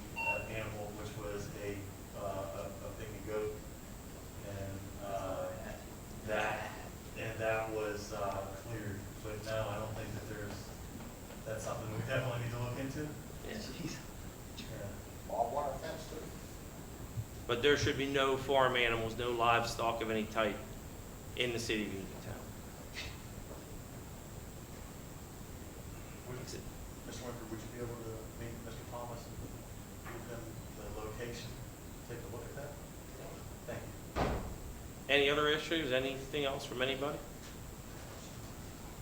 animal, which was a pygmy goat, and that was cleared. But no, I don't think that that's something we definitely need to look into. Yeah. Barbed wire fence too. But there should be no farm animals, no livestock of any type in the city of Uniontown. Mr. Winfrey, would you be able to meet Mr. Thomas and give him the location, take a look at that? Thank you. Any other issues? Anything else from anybody?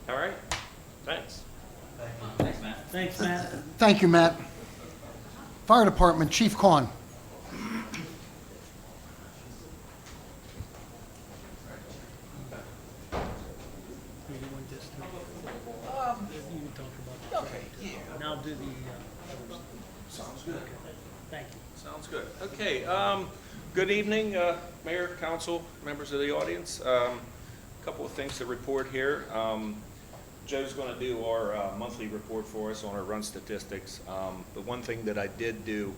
All right. Thanks. Thanks, Matt. Thanks, Matt. Thank you, Matt. Fire Department, Chief Kahn. Now do the, Sounds good. thank you. Sounds good. Okay, good evening, Mayor, Council, members of the audience. A couple of things to report here. Joe's going to do our monthly report for us on our run statistics. The one thing that I did do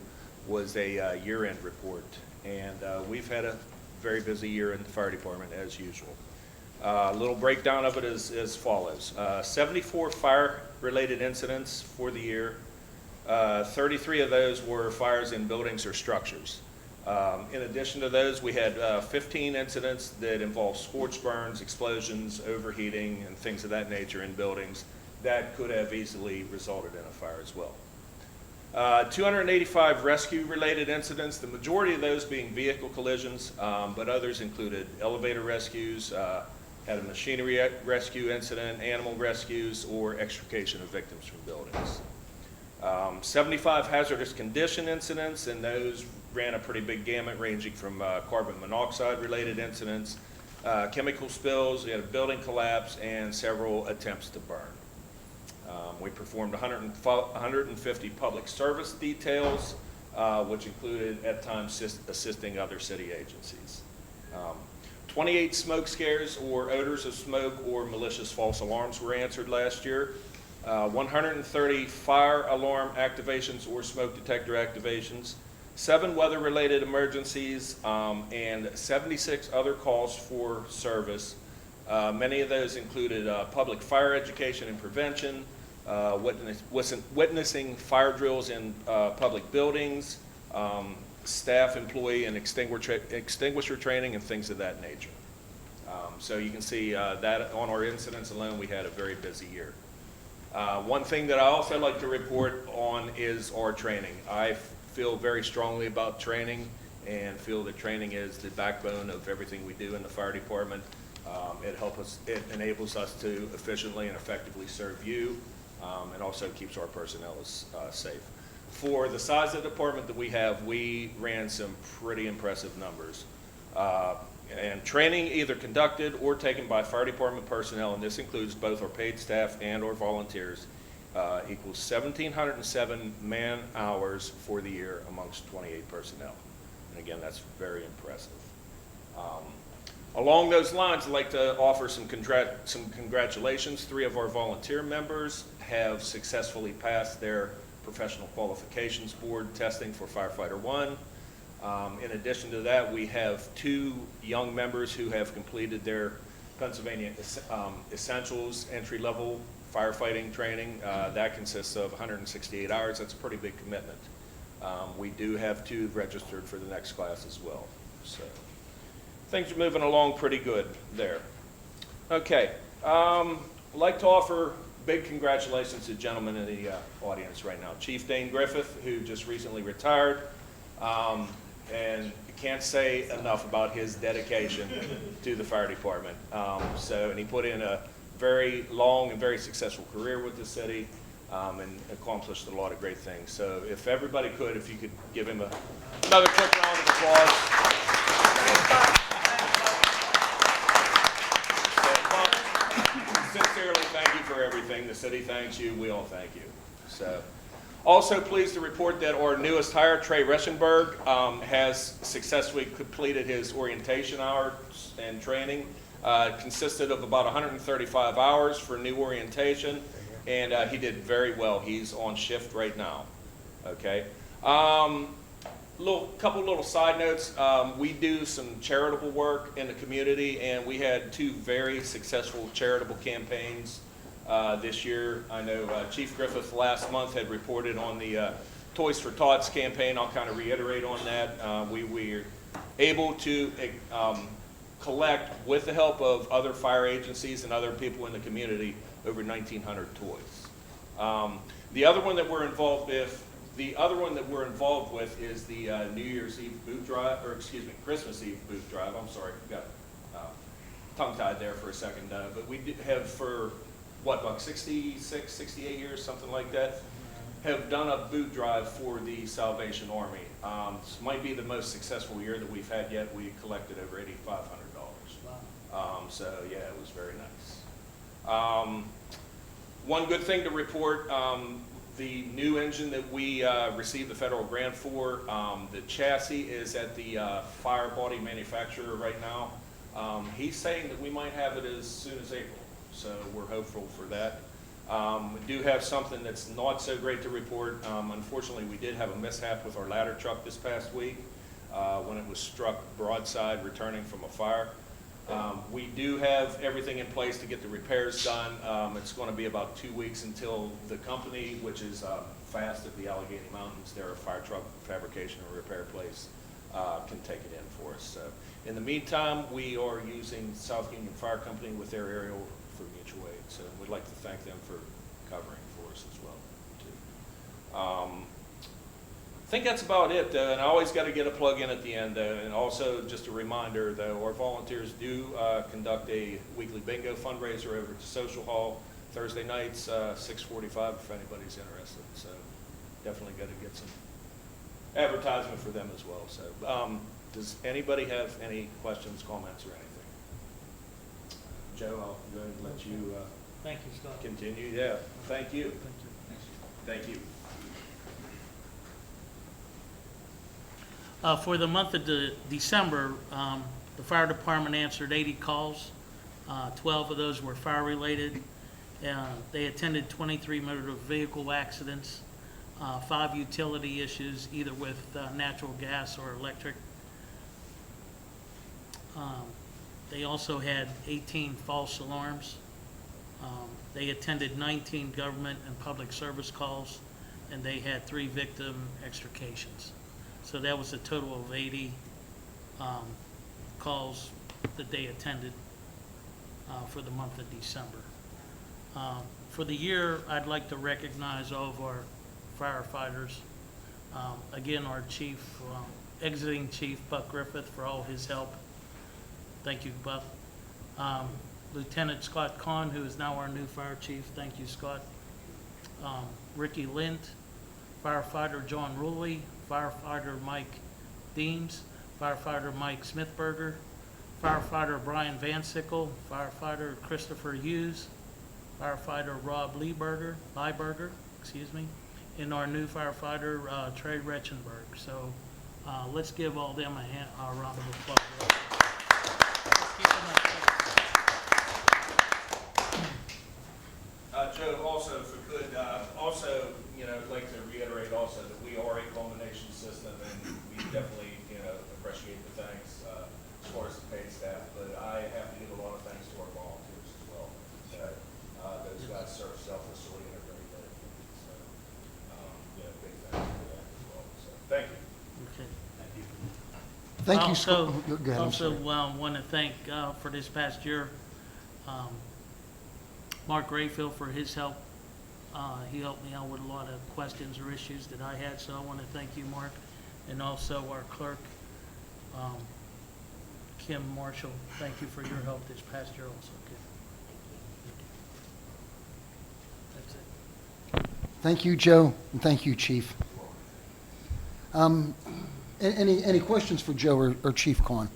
was a year-end report, and we've had a very busy year in the fire department as usual. A little breakdown of it is as follows. 74 fire-related incidents for the year. 33 of those were fires in buildings or structures. In addition to those, we had 15 incidents that involved scorch burns, explosions, overheating, and things of that nature in buildings that could have easily resulted in a fire as well. 285 rescue-related incidents, the majority of those being vehicle collisions, but others included elevator rescues, had a machinery rescue incident, animal rescues, or extrication of victims from buildings. 75 hazardous condition incidents, and those ran a pretty big gamut ranging from carbon monoxide related incidents, chemical spills, we had a building collapse, and several attempts to burn. We performed 150 public service details, which included at times assisting other city agencies. 28 smoke scares or odors of smoke or malicious false alarms were answered last year. 130 fire alarm activations or smoke detector activations, 7 weather-related emergencies, and 76 other calls for service. Many of those included public fire education and prevention, witnessing fire drills in public buildings, staff, employee, and extinguisher training, and things of that nature. So you can see that on our incidents alone, we had a very busy year. One thing that I also like to report on is our training. I feel very strongly about training and feel that training is the backbone of everything we do in the fire department. It enables us to efficiently and effectively serve you, and also keeps our personnel safe. For the size of the department that we have, we ran some pretty impressive numbers. And training either conducted or taken by fire department personnel, and this includes both our paid staff and our volunteers, equals 1,707 man hours for the year amongst 28 personnel. And again, that's very impressive. Along those lines, I'd like to offer some congratulations. 3 of our volunteer members have successfully passed their professional qualifications board testing for Firefighter 1. In addition to that, we have 2 young members who have completed their Pennsylvania Essentials entry-level firefighting training. That consists of 168 hours. That's a pretty big commitment. We do have 2 registered for the next class as well. So things are moving along pretty good there. Okay, I'd like to offer big congratulations to the gentleman in the audience right now. Chief Dane Griffith, who just recently retired. And can't say enough about his dedication to the fire department. And he put in a very long and very successful career with the city, and accomplished a lot of great things. So if everybody could, if you could give him another quick round of applause. Sincerely, thank you for everything. The city thanks you. We all thank you. So. Also pleased to report that our newest hire, Trey Reschenberg, has successfully completed his orientation hours and training. Consisted of about 135 hours for new orientation, and he did very well. He's on shift right now. Okay. Couple little side notes. We do some charitable work in the community, and we had 2 very successful charitable campaigns this year. I know Chief Griffith last month had reported on the Toys for Tots campaign. I'll kind of reiterate on that. We were able to collect, with the help of other fire agencies and other people in the community, over 1,900 toys. The other one that we're involved with is the New Year's Eve boot drive, or excuse me, Christmas Eve boot drive. I'm sorry, got tongue-tied there for a second. But we have for what, about 66, 68 years, something like that, have done a boot drive for the Salvation Army. This might be the most successful year that we've had yet. We collected over $8,500. Wow. So yeah, it was very nice. One good thing to report, the new engine that we received the federal grant for, the chassis is at the fire body manufacturer right now. He's saying that we might have it as soon as April. So we're hopeful for that. We do have something that's not so great to report. Unfortunately, we did have a mishap with our ladder truck this past week when it was struck broadside returning from a fire. We do have everything in place to get the repairs done. It's going to be about 2 weeks until the company, which is Fast at the Allegheny Mountains, they're a fire truck fabrication and repair place, can take it in for us. So in the meantime, we are using South Union Fire Company with their aerial for mutual aid. So we'd like to thank them for covering for us as well, too. think that's about it, though, and I always got to get a plug in at the end, though, and also just a reminder, though, our volunteers do conduct a weekly bingo fundraiser over at the Social Hall Thursday nights, 6:45, if anybody's interested. So definitely got to get some advertisement for them as well. So does anybody have any questions, comments, or anything? Joe, I'll go ahead and let you Thank you, Scott. continue. Yeah, thank you. Thank you. For the month of December, the fire department answered 80 calls. 12 of those were fire-related. They attended 23 motor vehicle accidents, 5 utility issues, either with natural gas or electric. They also had 18 false alarms. They attended 19 government and public service calls, and they had 3 victim extrications. So that was a total of 80 calls that they attended for the month of December. For the year, I'd like to recognize all of our firefighters. Again, our chief, exiting chief, Buck Griffith, for all his help. Thank you, Buck. Lieutenant Scott Kahn, who is now our new fire chief. Thank you, Scott. Ricky Lint, firefighter John Ruley, firefighter Mike Deems, firefighter Mike Smithberger, firefighter Brian Van Sickle, firefighter Christopher Hughes, firefighter Rob Lieberger, and our new firefighter Trey Retchenberg. So let's give all them a round of applause. Let's keep them up. Joe, also, if we could, I'd like to reiterate also that we are a culmination system, and we definitely, appreciate the thanks as far as the paid staff. But I have to give a lot of thanks to our volunteers as well. Those guys serve selflessly and are very dedicated. So, big thanks for that as well. So, thank you. Okay. Thank you, Also, Scott. Go ahead, I'm sorry. want to thank, for this past year, Mark Rayfield for his help. He helped me out with a lot of questions or issues that I had, so I want to thank you, Mark. And also our clerk, Kim Marshall. Thank you for your help this past year also, Kim. That's it. Thank you, Joe, and thank you, Chief. Any questions for Joe or Chief Kahn?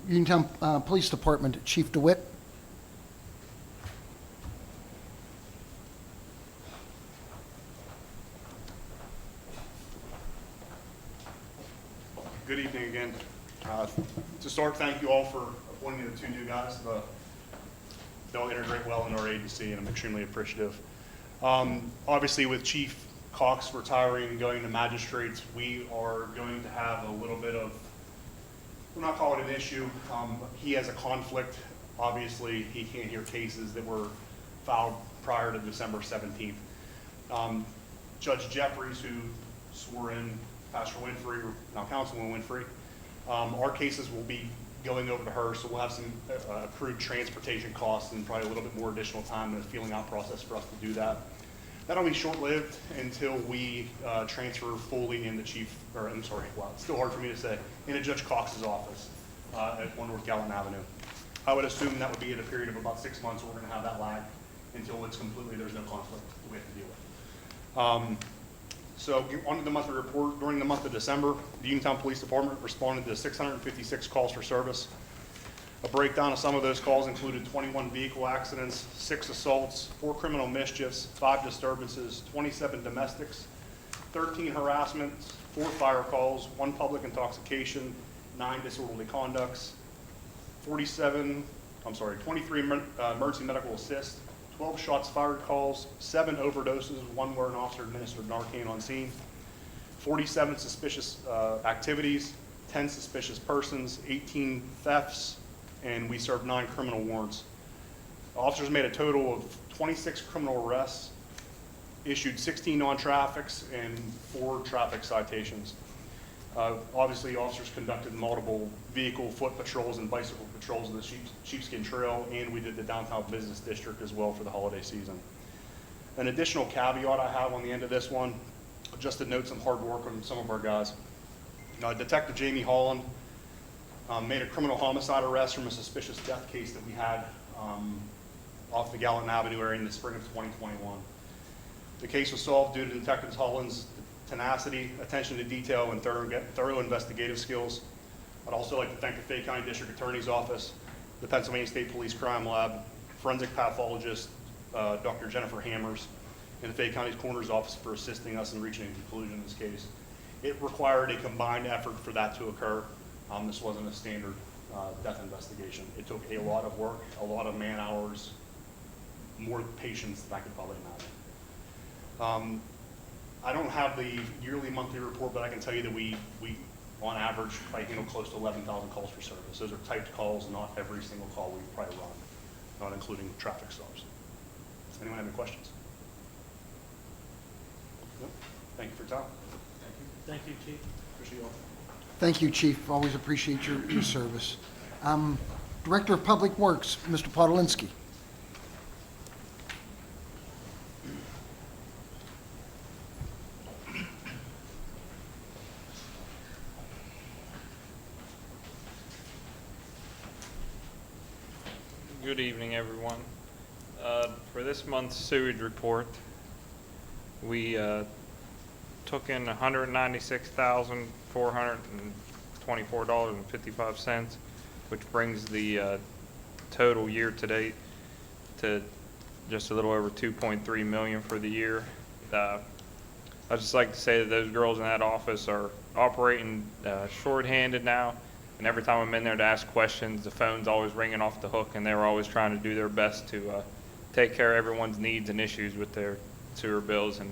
Uniontown Police Department, Chief DeWitt. Good evening again. To start, thank you all for appointing the 2 new guys. They'll integrate well in our agency, and I'm extremely appreciative. Obviously, with Chief Cox retiring and going to Magistrates, we are going to have a little bit of, we'll not call it an issue. He has a conflict. Obviously, he can't hear cases that were filed prior to December 17th. Judge Jeffries, who swore in Pastor Winfrey, or now Councilman Winfrey, our cases will be going over to her, so we'll have some accrued transportation costs and probably a little bit more additional time in the feeling out process for us to do that. That'll be short-lived until we transfer fully into it's still hard for me to say, into Judge Cox's office at 1 North Gallant Avenue. I would assume that would be at a period of about 6 months. We're going to have that lag until it's completely, there's no conflict that we have to deal with. So on to the monthly report. During the month of December, the Uniontown Police Department responded to 656 calls for service. A breakdown of some of those calls included 21 vehicle accidents, 6 assaults, 4 criminal mischiefs, 5 disturbances, 27 domestics, 13 harassments, 4 fire calls, 1 public intoxication, 9 disorderly conducts, 23 emergency medical assist, 12 shots fired calls, 7 overdoses, 1 where an officer administered Narcan on scene, 47 suspicious activities, 10 suspicious persons, 18 thefts, and we served 9 criminal warrants. Officers made a total of 26 criminal arrests, issued 16 non-traffics, and 4 traffic citations. Obviously, officers conducted multiple vehicle, foot patrols, and bicycle patrols of the Sheepskin Trail, and we did the downtown business district as well for the holiday season. An additional caveat I have on the end of this one, just to note some hard work on some of our guys. Detective Jamie Holland made a criminal homicide arrest from a suspicious death case that we had off the Gallatin Avenue area in the spring of 2021. The case was solved due to Detective Holland's tenacity, attention to detail, and thorough investigative skills. I'd also like to thank the Fayette County District Attorney's Office, the Pennsylvania State Police Crime Lab, forensic pathologist Dr. Jennifer Hammers, and the Fayette County Coroner's Office for assisting us in reaching a conclusion in this case. It required a combined effort for that to occur. This wasn't a standard death investigation. It took a lot of work, a lot of man hours, more patience than I could probably imagine. I don't have the yearly, monthly report, but I can tell you that we on average, probably handle close to 11,000 calls for service. Those are typed calls, not every single call we probably run, not including traffic stops. Does anyone have any questions? No? Thank you for your time. Thank you, Chief. Appreciate you all. Thank you, Chief. Always appreciate your service. Director of Public Works, Mr. Podolinsky. Good evening, everyone. For this month's sewage report, we took in $196,424.55, which brings the total year-to-date to just a little over $2.3 million for the year. I'd just like to say that those girls in that office are operating shorthanded now. And every time I'm in there to ask questions, the phone's always ringing off the hook, and they're always trying to do their best to take care of everyone's needs and issues with their sewer bills. And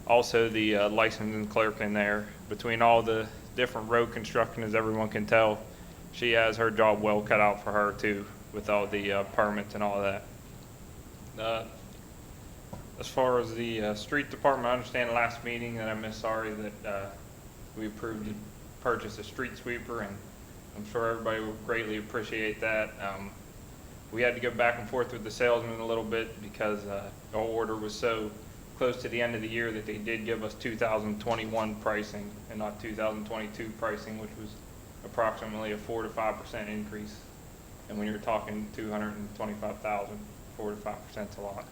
also the licensing clerk in there, between all the different road construction, as everyone can tell, she has her job well cut out for her too, with all the permits and all that. As far as the street department, I understand the last meeting that I missed, sorry, that we approved to purchase a street sweeper, and I'm sure everybody will greatly appreciate that. We had to go back and forth with the salesman a little bit because our order was so close to the end of the year that they did give us 2021 pricing and not 2022 pricing, which was approximately a 4 to 5% increase. And when you're talking 225,000, 4 to 5% is a lot.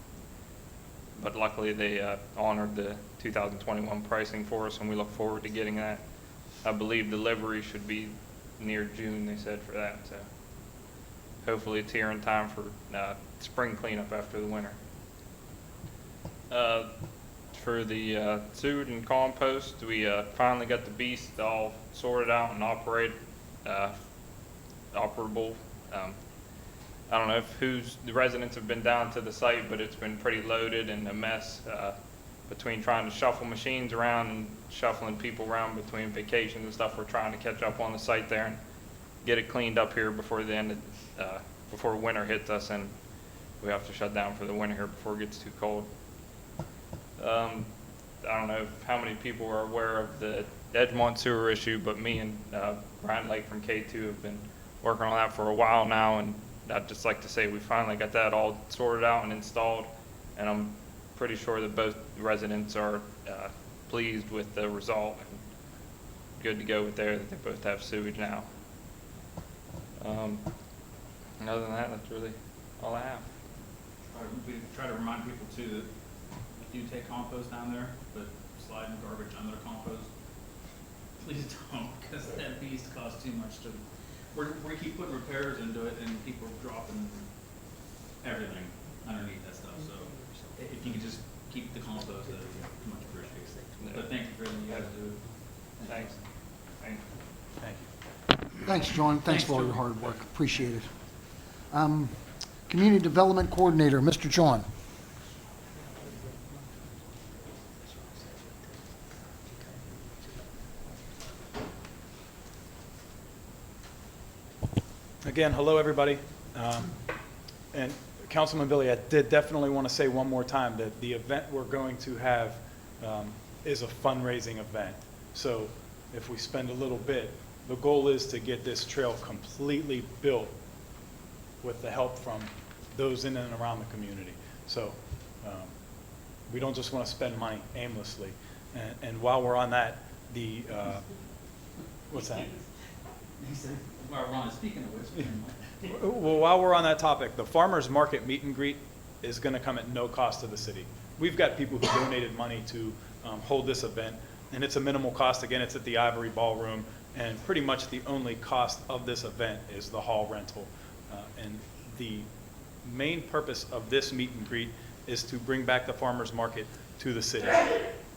But luckily they honored the 2021 pricing for us, and we look forward to getting that. I believe delivery should be near June, they said, for that. So hopefully it's here in time for spring cleanup after the winter. For the sewage and compost, we finally got the beast all sorted out and operable. I don't know if the residents have been down to the site, but it's been pretty loaded and a mess between trying to shuffle machines around and shuffling people around between vacations and stuff. We're trying to catch up on the site there and get it cleaned up here before the end of, before winter hits us, and we have to shut down for the winter here before it gets too cold. I don't know how many people are aware of the Edgemont sewer issue, but me and Brian Lake from K2 have been working on that for a while now, and I'd just like to say we finally got that all sorted out and installed, and I'm pretty sure that both residents are pleased with the result and good to go with there, that they both have sewage now. Other than that, that's really all I have. We try to remind people too that if you take compost down there, but sliding garbage under the compost, please don't, because that beast costs too much to. We keep putting repairs into it, and people are dropping everything underneath that stuff. So if you could just keep the compost, that would be much appreciated. But thank you for everything you guys do. Thanks. Thank you. Thank you. Thanks, John. Thanks for all your hard work. Appreciate it. Community Development Coordinator, Mr. John. Again, hello, everybody. And Councilman Billy, I did definitely want to say one more time that the event we're going to have is a fundraising event. So if we spend a little bit, the goal is to get this trail completely built with the help from those in and around the community. So we don't just want to spend money aimlessly. And while we're on that, the, what's that? Well, Ron, speaking of which, Well, while we're on that topic, the farmer's market meet and greet is going to come at no cost to the city. We've got people who donated money to hold this event, and it's a minimal cost. Again, it's at the Ivory Ballroom, and pretty much the only cost of this event is the hall rental. And the main purpose of this meet and greet is to bring back the farmer's market to the city.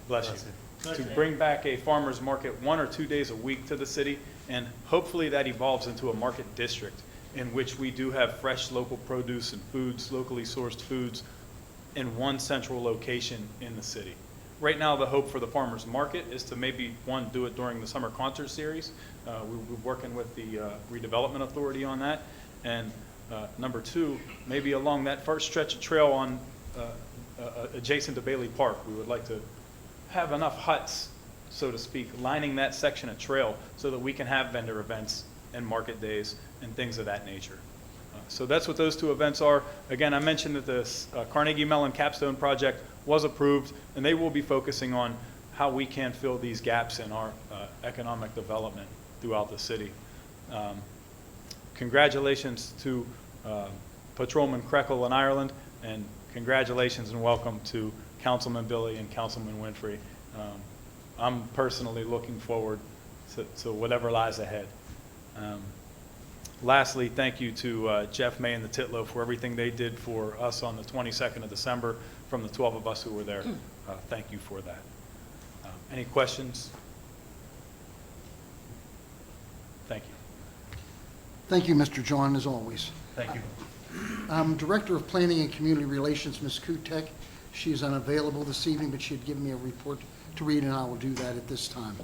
Bless you. To bring back a farmer's market 1 or 2 days a week to the city, and hopefully that evolves into a market district in which we do have fresh local produce and foods, locally sourced foods, in one central location in the city. Right now, the hope for the farmer's market is to maybe, one, do it during the summer concert series. We're working with the redevelopment authority on that. And number two, maybe along that first stretch of trail on adjacent to Bailey Park, we would like to have enough huts, so to speak, lining that section of trail so that we can have vendor events and market days and things of that nature. So that's what those two events are. Again, I mentioned that the Carnegie Mellon Capstone Project was approved, and they will be focusing on how we can fill these gaps in our economic development throughout the city. Congratulations to Patrolman Krekel in Ireland, and congratulations and welcome to Councilman Billy and Councilman Winfrey. I'm personally looking forward to whatever lies ahead. Lastly, thank you to Jeff May and the Titlow for everything they did for us on the 22nd of December from the 12 of us who were there. Thank you for that. Any questions? Thank you. Thank you, Mr. John, as always. Thank you. Director of Planning and Community Relations, Ms. Kutek. She is unavailable this evening, but she had given me a report to read, and I will do that at this time.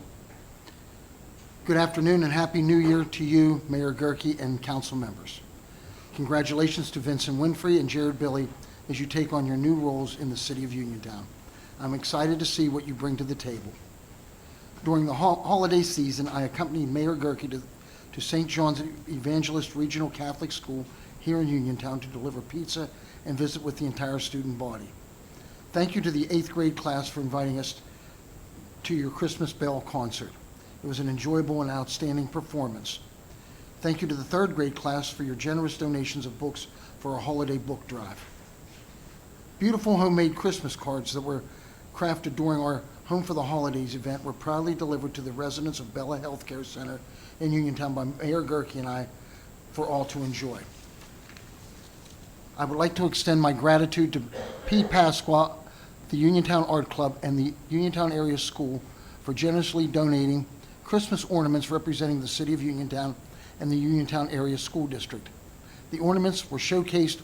Good afternoon and Happy New Year to you, Mayor Gerke, and council members. Congratulations to Vincent Winfrey and Jared Billy as you take on your new roles in the city of Uniontown. I'm excited to see what you bring to the table. During the holiday season, I accompanied Mayor Gerke to St. John's Evangelist Regional Catholic School here in Uniontown to deliver pizza and visit with the entire student body. Thank you to the 8th grade class for inviting us to your Christmas Bell concert. It was an enjoyable and outstanding performance. Thank you to the 3rd grade class for your generous donations of books for our holiday book drive. Beautiful homemade Christmas cards that were crafted during our Home for the Holidays event were proudly delivered to the residents of Bella Healthcare Center in Uniontown by Mayor Gerke and I for all to enjoy. I would like to extend my gratitude to Pete Pasqua, the Uniontown Art Club, and the Uniontown Area School for generously donating Christmas ornaments representing the city of Uniontown and the Uniontown Area School District. The ornaments were showcased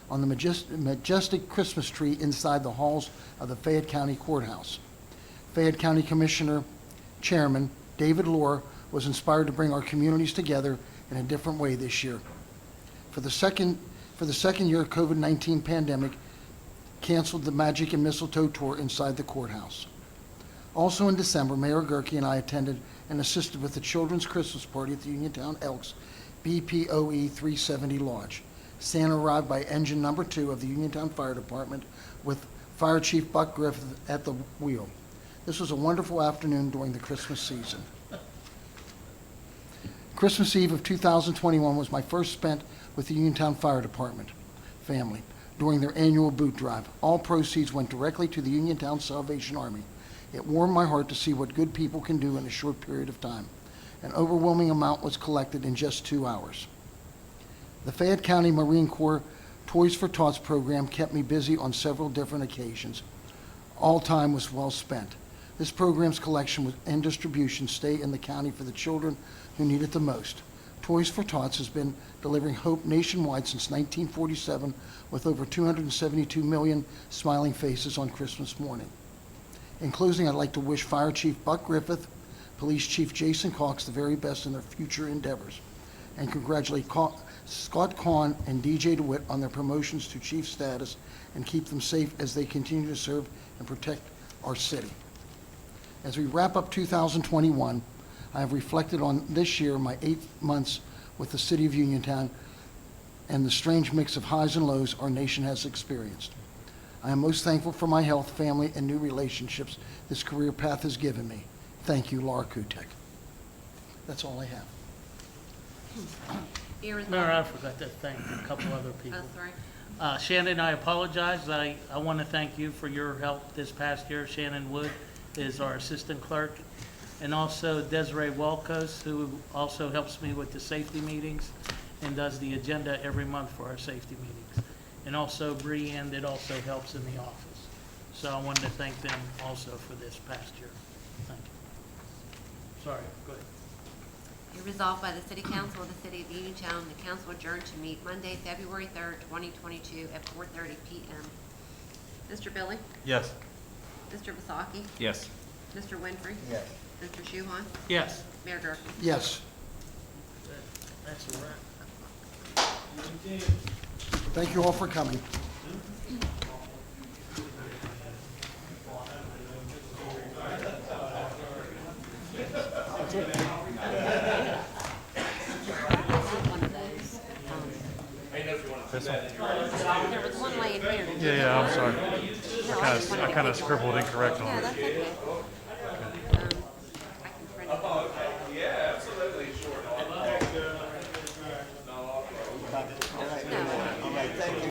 on the majestic Christmas tree inside the halls of the Fayette County Courthouse. Fayette County Commissioner Chairman David Lohr was inspired to bring our communities together in a different way this year. For the second year, COVID-19 pandemic canceled the Magic and Mistletoe tour inside the courthouse. Also in December, Mayor Gerke and I attended and assisted with the children's Christmas party at the Uniontown Elks BPOE 370 Lodge. Santa arrived by engine number 2 of the Uniontown Fire Department with Fire Chief Buck Griffith at the wheel. This was a wonderful afternoon during the Christmas season. Christmas Eve of 2021 was my first spent with the Uniontown Fire Department family during their annual boot drive. All proceeds went directly to the Uniontown Salvation Army. It warmed my heart to see what good people can do in a short period of time. An overwhelming amount was collected in just 2 hours. The Fayette County Marine Corps Toys for Tots program kept me busy on several different occasions. All time was well spent. This program's collection and distribution stay in the county for the children who need it the most. Toys for Tots has been delivering hope nationwide since 1947 with over 272 million smiling faces on Christmas morning. In closing, I'd like to wish Fire Chief Buck Griffith, Police Chief Jason Cox the very best in their future endeavors, and congratulate Scott Kahn and DJ DeWitt on their promotions to chief status and keep them safe as they continue to serve and protect our city. As we wrap up 2021, I have reflected on this year, my 8 months with the city of Uniontown, and the strange mix of highs and lows our nation has experienced. I am most thankful for my health, family, and new relationships this career path has given me. Thank you, Laura Kutek. That's all I have. Be resolved. Mayor, I forgot to thank a couple other people. Oh, sorry. Shannon, I apologize. I want to thank you for your help this past year. Shannon Wood is our assistant clerk. And also Desiree Welkos, who also helps me with the safety meetings and does the agenda every month for our safety meetings. And also Breanne, that also helps in the office. So I wanted to thank them also for this past year. Thank you. Sorry, go ahead. Be resolved by the City Council of the City of Uniontown, the council adjourned to meet Monday, February 3rd, 2022 at 4:30 p.m. Mr. Billy? Yes. Mr. Vasaki? Yes. Mr. Winfrey? Yes. Mr. Shuhon? Yes. Mayor Gurke? Yes. That's a wrap. Thank you all for coming. One of those. There was one laying here. Yeah, I'm sorry. No, I just wanted to I kind of keep- scribbled incorrect on Yeah, it. that's okay.